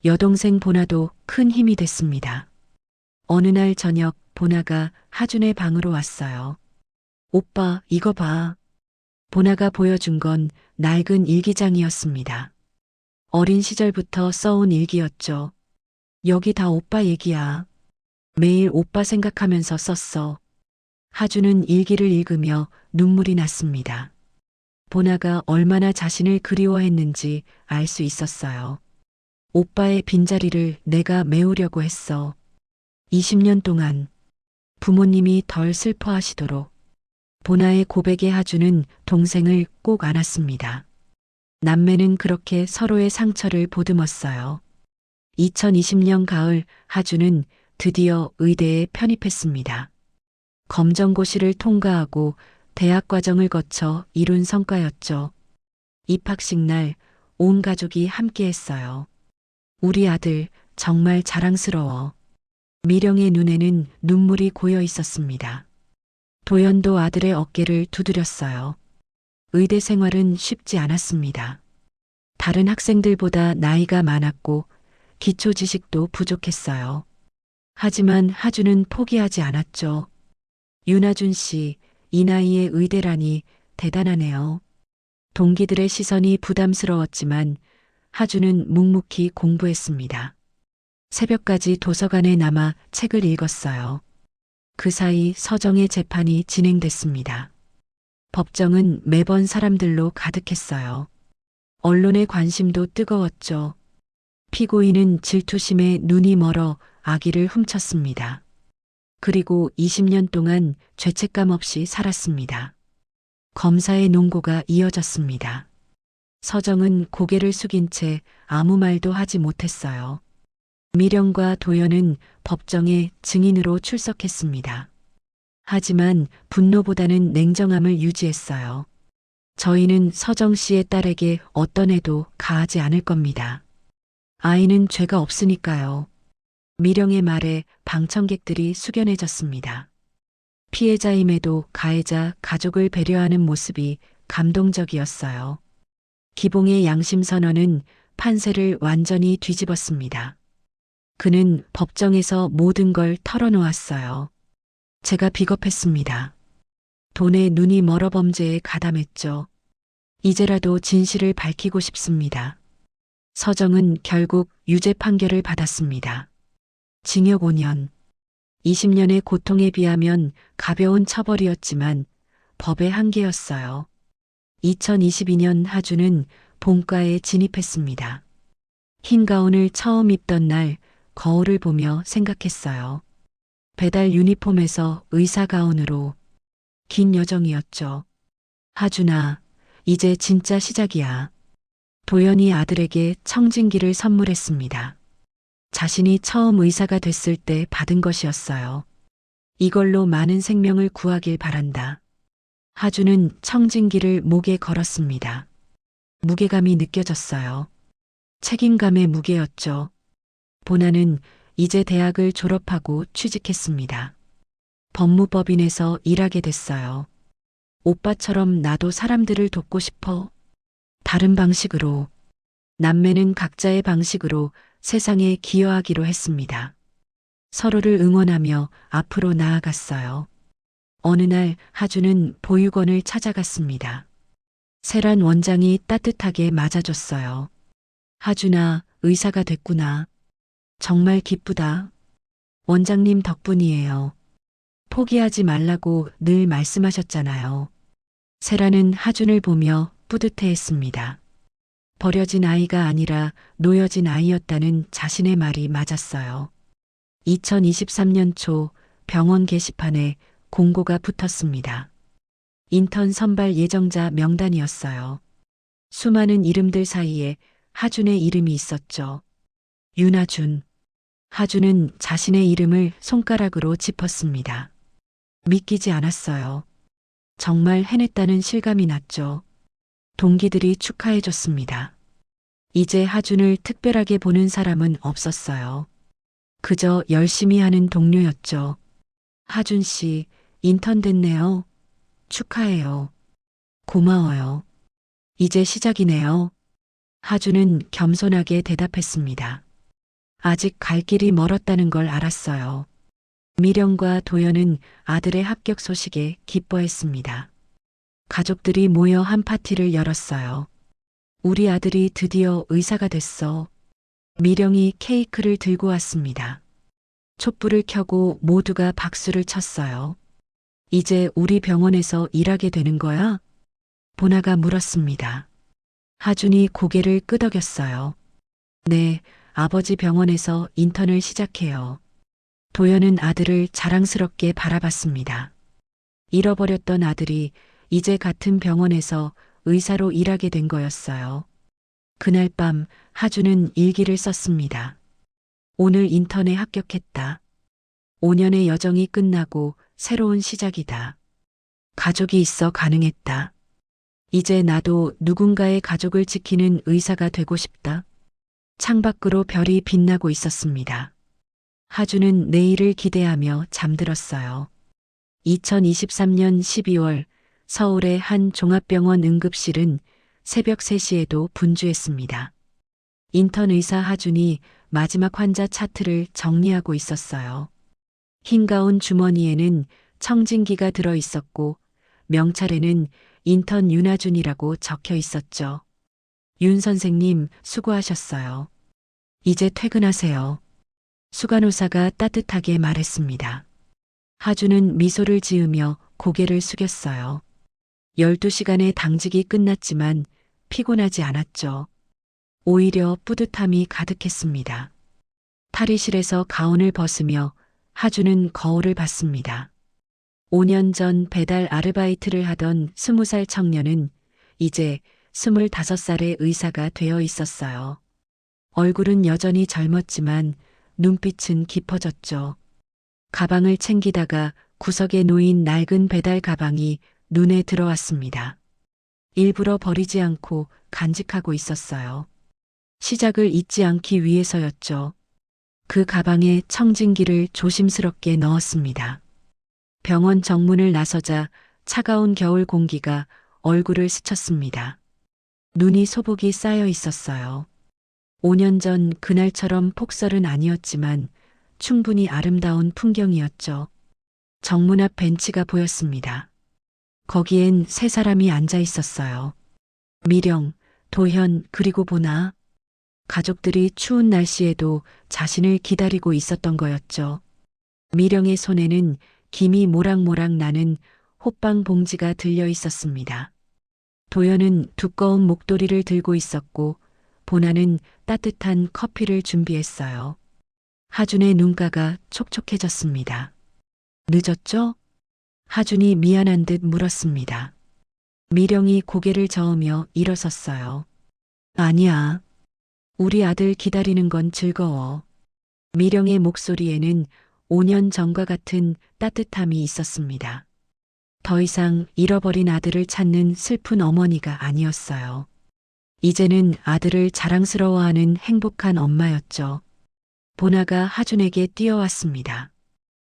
여동생 보나도 큰 힘이 됐습니다. 어느 날 저녁 보나가 하준의 방으로 왔어요. 오빠, 이거 봐. 보나가 보여준 건 낡은 일기장이었습니다. 어린 시절부터 써온 일기였죠. 여기 다 오빠 얘기야. 매일 오빠 생각하면서 썼어. 하준은 일기를 읽으며 눈물이 났습니다. 보나가 얼마나 자신을 그리워했는지 알 수 있었어요. 오빠의 빈자리를 내가 메우려고 했어. 20년 동안 부모님이 덜 슬퍼하시도록 보나의 고백에 하준은 동생을 꼭 안았습니다. 남매는 그렇게 서로의 상처를 보듬었어요. 2020년 가을 하준은 드디어 의대에 편입했습니다. 검정고시를 통과하고 대학 과정을 거쳐 이룬 성과였죠. 입학식 날 온 가족이 함께했어요. 우리 아들 정말 자랑스러워. 미령의 눈에는 눈물이 고여 있었습니다. 도연도 아들의 어깨를 두드렸어요. 의대 생활은 쉽지 않았습니다. 다른 학생들보다 나이가 많았고 기초 지식도 부족했어요. 하지만 하준은 포기하지 않았죠. 윤하준 씨, 이 나이에 의대라니 대단하네요. 동기들의 시선이 부담스러웠지만 하준은 묵묵히 공부했습니다. 새벽까지 도서관에 남아 책을 읽었어요. 그 사이 서정의 재판이 진행됐습니다. 법정은 매번 사람들로 가득했어요. 언론의 관심도 뜨거웠죠. 피고인은 질투심에 눈이 멀어 아기를 훔쳤습니다. 그리고 20년 동안 죄책감 없이 살았습니다. 검사의 논고가 이어졌습니다. 서정은 고개를 숙인 채 아무 말도 하지 못했어요. 미령과 도연은 법정에 증인으로 출석했습니다. 하지만 분노보다는 냉정함을 유지했어요. 저희는 서정 씨의 딸에게 어떤 애도 가하지 않을 겁니다. 아이는 죄가 없으니까요. 미령의 말에 방청객들이 숙연해졌습니다. 피해자임에도 가해자 가족을 배려하는 모습이 감동적이었어요. 기봉의 양심 선언은 판세를 완전히 뒤집었습니다. 그는 법정에서 모든 걸 털어놓았어요. 제가 비겁했습니다. 돈에 눈이 멀어 범죄에 가담했죠. 이제라도 진실을 밝히고 싶습니다. 서정은 결국 유죄 판결을 받았습니다. 징역 5년. 20년의 고통에 비하면 가벼운 처벌이었지만 법의 한계였어요. 2022년 하준은 본과에 진입했습니다. 흰 가운을 처음 입던 날 거울을 보며 생각했어요. 배달 유니폼에서 의사 가운으로 긴 여정이었죠. 하준아, 이제 진짜 시작이야. 도연이 아들에게 청진기를 선물했습니다. 자신이 처음 의사가 됐을 때 받은 것이었어요. 이걸로 많은 생명을 구하길 바란다. 하준은 청진기를 목에 걸었습니다. 무게감이 느껴졌어요. 책임감의 무게였죠. 보나는 이제 대학을 졸업하고 취직했습니다. 법무법인에서 일하게 됐어요. 오빠처럼 나도 사람들을 돕고 싶어. 다른 방식으로. 남매는 각자의 방식으로 세상에 기여하기로 했습니다. 서로를 응원하며 앞으로 나아갔어요. 어느 날 하준은 보육원을 찾아갔습니다. 세란 원장이 따뜻하게 맞아줬어요. 하준아, 의사가 됐구나. 정말 기쁘다. 원장님 덕분이에요. 포기하지 말라고 늘 말씀하셨잖아요. 세라는 하준을 보며 뿌듯해했습니다. 버려진 아이가 아니라 놓여진 아이였다는 자신의 말이 맞았어요. 2023년 초 병원 게시판에 공고가 붙었습니다. 인턴 선발 예정자 명단이었어요. 수많은 이름들 사이에 하준의 이름이 있었죠. 윤하준. 하준은 자신의 이름을 손가락으로 짚었습니다. 믿기지 않았어요. 정말 해냈다는 실감이 났죠. 동기들이 축하해줬습니다. 이제 하준을 특별하게 보는 사람은 없었어요. 그저 열심히 하는 동료였죠. 하준 씨, 인턴 됐네요. 축하해요. 고마워요. 이제 시작이네요. 하준은 겸손하게 대답했습니다. 아직 갈 길이 멀었다는 걸 알았어요. 미령과 도연은 아들의 합격 소식에 기뻐했습니다. 가족들이 모여 한 파티를 열었어요. 우리 아들이 드디어 의사가 됐어. 미령이 케이크를 들고 왔습니다. 촛불을 켜고 모두가 박수를 쳤어요. 이제 우리 병원에서 일하게 되는 거야? 보나가 물었습니다. 하준이 고개를 끄덕였어요. 네, 아버지 병원에서 인턴을 시작해요. 도연은 아들을 자랑스럽게 바라봤습니다. 잃어버렸던 아들이 이제 같은 병원에서 의사로 일하게 된 거였어요. 그날 밤 하준은 일기를 썼습니다. 오늘 인턴에 합격했다. 5년의 여정이 끝나고 새로운 시작이다. 가족이 있어 가능했다. 이제 나도 누군가의 가족을 지키는 의사가 되고 싶다. 창밖으로 별이 빛나고 있었습니다. 하준은 내일을 기대하며 잠들었어요. 2023년 12월 서울의 한 종합병원 응급실은 새벽 3시에도 분주했습니다. 인턴 의사 하준이 마지막 환자 차트를 정리하고 있었어요. 흰 가운 주머니에는 청진기가 들어 있었고 명찰에는 인턴 윤하준이라고 적혀 있었죠. 윤 선생님 수고하셨어요. 이제 퇴근하세요. 수간호사가 따뜻하게 말했습니다. 하준은 미소를 지으며 고개를 숙였어요. 12시간의 당직이 끝났지만 피곤하지 않았죠. 오히려 뿌듯함이 가득했습니다. 탈의실에서 가운을 벗으며 하준은 거울을 봤습니다. 5년 전 배달 아르바이트를 하던 20살 청년은 이제 25살의 의사가 되어 있었어요. 얼굴은 여전히 젊었지만 눈빛은 깊어졌죠. 가방을 챙기다가 구석에 놓인 낡은 배달 가방이 눈에 들어왔습니다. 일부러 버리지 않고 간직하고 있었어요. 시작을 잊지 않기 위해서였죠. 그 가방에 청진기를 조심스럽게 넣었습니다. 병원 정문을 나서자 차가운 겨울 공기가 얼굴을 스쳤습니다. 눈이 소복이 쌓여 있었어요. 5년 전 그날처럼 폭설은 아니었지만 충분히 아름다운 풍경이었죠. 정문 앞 벤치가 보였습니다. 거기엔 세 사람이 앉아 있었어요. 미령, 도현, 그리고 보나. 가족들이 추운 날씨에도 자신을 기다리고 있었던 거였죠. 미령의 손에는 김이 모락모락 나는 호빵 봉지가 들려 있었습니다. 도연은 두꺼운 목도리를 들고 있었고 보나는 따뜻한 커피를 준비했어요. 하준의 눈가가 촉촉해졌습니다. 늦었죠? 하준이 미안한 듯 물었습니다. 미령이 고개를 저으며 일어섰어요. 아니야. 우리 아들 기다리는 건 즐거워. 미령의 목소리에는 5년 전과 같은 따뜻함이 있었습니다. 더 이상 잃어버린 아들을 찾는 슬픈 어머니가 아니었어요. 이제는 아들을 자랑스러워하는 행복한 엄마였죠. 보나가 하준에게 뛰어왔습니다.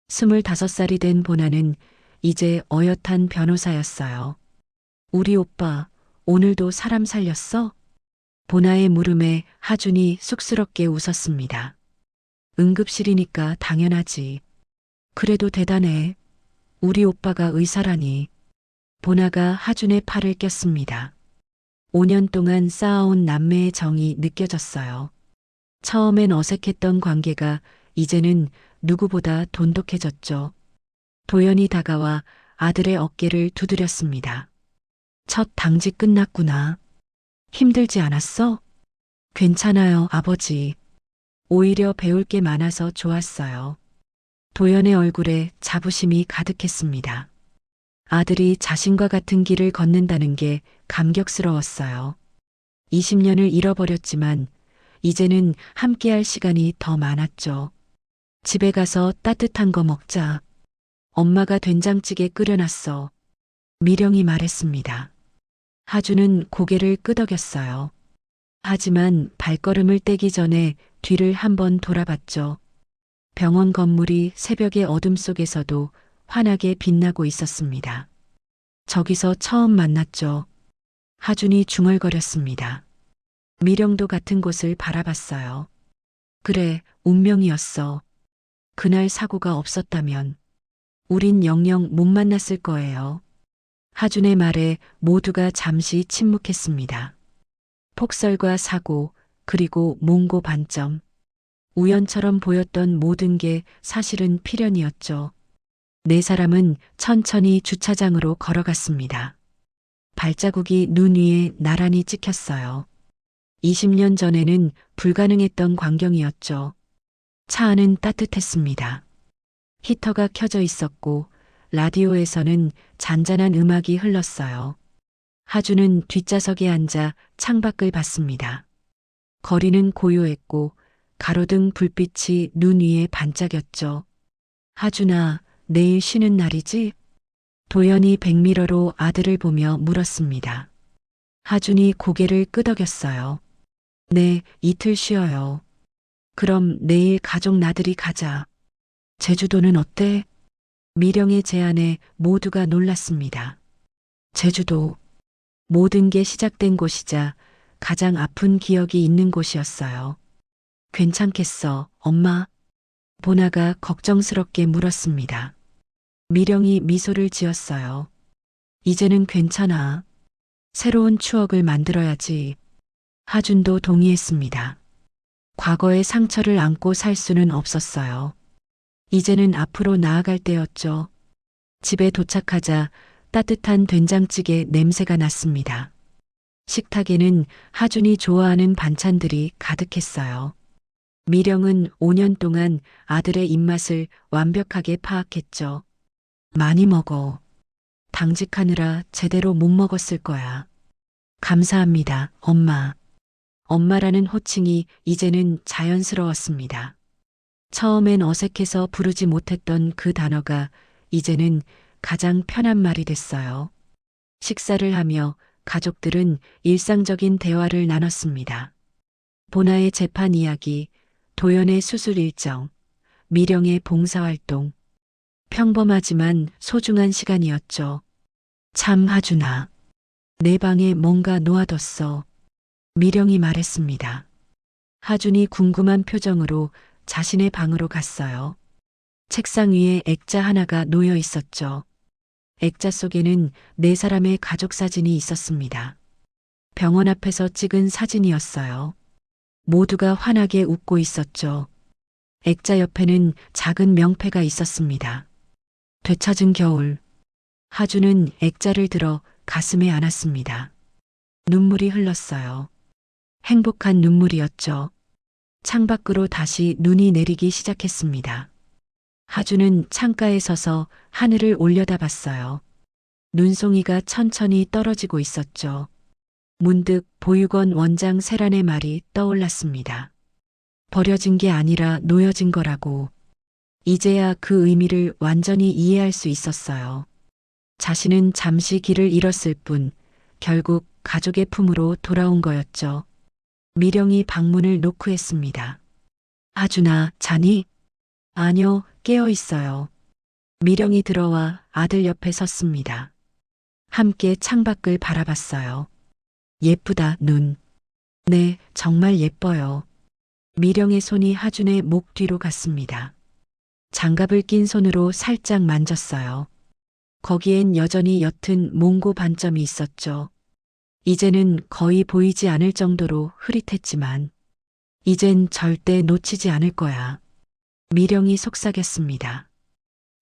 25살이 된 보나는 이제 어엿한 변호사였어요. 우리 오빠, 오늘도 사람 살렸어? 보나의 물음에 하준이 쑥스럽게 웃었습니다. 응급실이니까 당연하지. 그래도 대단해. 우리 오빠가 의사라니. 보나가 하준의 팔을 꼈습니다. 5년 동안 쌓아온 남매의 정이 느껴졌어요. 처음엔 어색했던 관계가 이제는 누구보다 돈독해졌죠. 도연이 다가와 아들의 어깨를 두드렸습니다. 첫 당직 끝났구나. 힘들지 않았어? 괜찮아요, 아버지. 오히려 배울 게 많아서 좋았어요. 도연의 얼굴에 자부심이 가득했습니다. 아들이 자신과 같은 길을 걷는다는 게 감격스러웠어요. 20년을 잃어버렸지만 이제는 함께할 시간이 더 많았죠. 집에 가서 따뜻한 거 먹자. 엄마가 된장찌개 끓여놨어. 미령이 말했습니다. 하준은 고개를 끄덕였어요. 하지만 발걸음을 떼기 전에 뒤를 한번 돌아봤죠. 병원 건물이 새벽의 어둠 속에서도 환하게 빛나고 있었습니다. 저기서 처음 만났죠. 하준이 중얼거렸습니다. 미령도 같은 곳을 바라봤어요. 그래, 운명이었어. 그날 사고가 없었다면 우린 영영 못 만났을 거예요. 하준의 말에 모두가 잠시 침묵했습니다. 폭설과 사고, 그리고 몽고 반점. 우연처럼 보였던 모든 게 사실은 필연이었죠. 네 사람은 천천히 주차장으로 걸어갔습니다. 발자국이 눈 위에 나란히 찍혔어요. 20년 전에는 불가능했던 광경이었죠. 차 안은 따뜻했습니다. 히터가 켜져 있었고 라디오에서는 잔잔한 음악이 흘렀어요. 하준은 뒷좌석에 앉아 창밖을 봤습니다. 거리는 고요했고 가로등 불빛이 눈 위에 반짝였죠. 하준아, 내일 쉬는 날이지? 도연이 백미러로 아들을 보며 물었습니다. 하준이 고개를 끄덕였어요. 네, 이틀 쉬어요. 그럼 내일 가족 나들이 가자. 제주도는 어때? 미령의 제안에 모두가 놀랐습니다. 제주도. 모든 게 시작된 곳이자 가장 아픈 기억이 있는 곳이었어요. 괜찮겠어, 엄마? 보나가 걱정스럽게 물었습니다. 미령이 미소를 지었어요. 이제는 괜찮아. 새로운 추억을 만들어야지. 하준도 동의했습니다. 과거의 상처를 안고 살 수는 없었어요. 이제는 앞으로 나아갈 때였죠. 집에 도착하자 따뜻한 된장찌개 냄새가 났습니다. 식탁에는 하준이 좋아하는 반찬들이 가득했어요. 미령은 5년 동안 아들의 입맛을 완벽하게 파악했죠. 많이 먹어. 당직하느라 제대로 못 먹었을 거야. 감사합니다, 엄마. 엄마라는 호칭이 이제는 자연스러웠습니다. 처음엔 어색해서 부르지 못했던 그 단어가 이제는 가장 편한 말이 됐어요. 식사를 하며 가족들은 일상적인 대화를 나눴습니다. 보나의 재판 이야기, 도연의 수술 일정, 미령의 봉사활동. 평범하지만 소중한 시간이었죠. 참 하준아. 내 방에 뭔가 놓아뒀어. 미령이 말했습니다. 하준이 궁금한 표정으로 자신의 방으로 갔어요. 책상 위에 액자 하나가 놓여 있었죠. 액자 속에는 네 사람의 가족 사진이 있었습니다. 병원 앞에서 찍은 사진이었어요. 모두가 환하게 웃고 있었죠. 액자 옆에는 작은 명패가 있었습니다. 되찾은 겨울. 하준은 액자를 들어 가슴에 안았습니다. 눈물이 흘렀어요. 행복한 눈물이었죠. 창밖으로 다시 눈이 내리기 시작했습니다. 하주는 창가에 서서 하늘을 올려다봤어요. 눈송이가 천천히 떨어지고 있었죠. 문득 보육원 원장 세란의 말이 떠올랐습니다. 버려진 게 아니라 놓여진 거라고. 이제야 그 의미를 완전히 이해할 수 있었어요. 자신은 잠시 길을 잃었을 뿐 결국 가족의 품으로 돌아온 거였죠. 미령이 방문을 노크했습니다. 하준아, 자니? 아니요, 깨어 있어요. 미령이 들어와 아들 옆에 섰습니다. 함께 창밖을 바라봤어요. 예쁘다, 눈. 네, 정말 예뻐요. 미령의 손이 하준의 목 뒤로 갔습니다. 장갑을 낀 손으로 살짝 만졌어요. 거기엔 여전히 옅은 몽고 반점이 있었죠. 이제는 거의 보이지 않을 정도로 흐릿했지만 이젠 절대 놓치지 않을 거야. 미령이 속삭였습니다.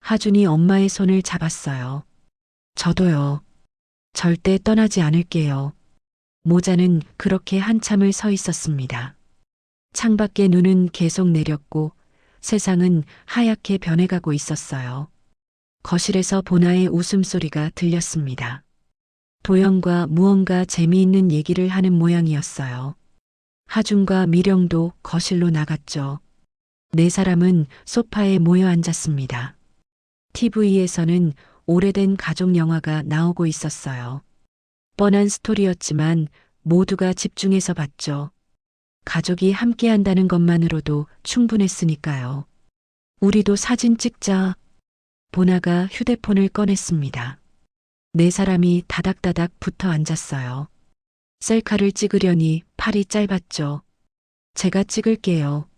하준이 엄마의 손을 잡았어요. 저도요. 절대 떠나지 않을게요. 모자는 그렇게 한참을 서 있었습니다. 창밖에 눈은 계속 내렸고 세상은 하얗게 변해가고 있었어요. 거실에서 보나의 웃음소리가 들렸습니다. 도영과 무언가 재미있는 얘기를 하는 모양이었어요. 하준과 미령도 거실로 나갔죠. 네 사람은 소파에 모여 앉았습니다. TV에서는 오래된 가족 영화가 나오고 있었어요. 뻔한 스토리였지만 모두가 집중해서 봤죠. 가족이 함께 한다는 것만으로도 충분했으니까요. 우리도 사진 찍자. 보나가 휴대폰을 꺼냈습니다. 네 사람이 다닥다닥 붙어 앉았어요. 셀카를 찍으려니 팔이 짧았죠. 제가 찍을게요.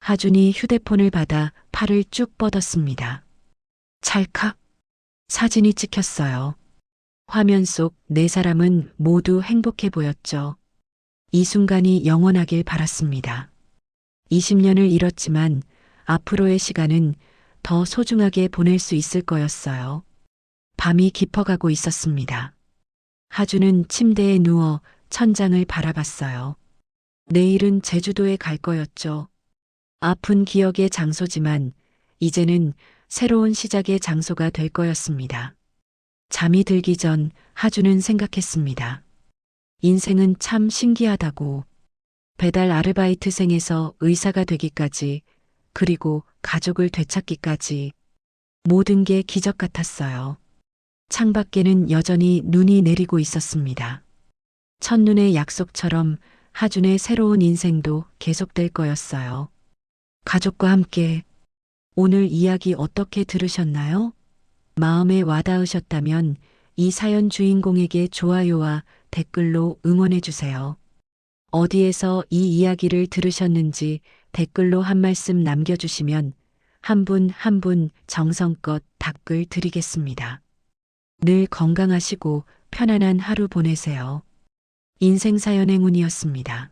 하준이 휴대폰을 받아 팔을 쭉 뻗었습니다. 찰칵. 사진이 찍혔어요. 화면 속 네 사람은 모두 행복해 보였죠. 이 순간이 영원하길 바랐습니다. 20년을 잃었지만 앞으로의 시간은 더 소중하게 보낼 수 있을 거였어요. 밤이 깊어가고 있었습니다. 하준은 침대에 누워 천장을 바라봤어요. 내일은 제주도에 갈 거였죠. 아픈 기억의 장소지만 이제는 새로운 시작의 장소가 될 거였습니다. 잠이 들기 전 하준은 생각했습니다. 인생은 참 신기하다고. 배달 아르바이트생에서 의사가 되기까지, 그리고 가족을 되찾기까지 모든 게 기적 같았어요. 창밖에는 여전히 눈이 내리고 있었습니다. 첫눈의 약속처럼 하준의 새로운 인생도 계속될 거였어요. 가족과 함께. 오늘 이야기 어떻게 들으셨나요? 마음에 와닿으셨다면 이 사연 주인공에게 좋아요와 댓글로 응원해주세요. 어디에서 이 이야기를 들으셨는지 댓글로 한 말씀 남겨주시면 한 분 한 분 정성껏 답글 드리겠습니다. 늘 건강하시고 편안한 하루 보내세요. 인생사연 행운이었습니다.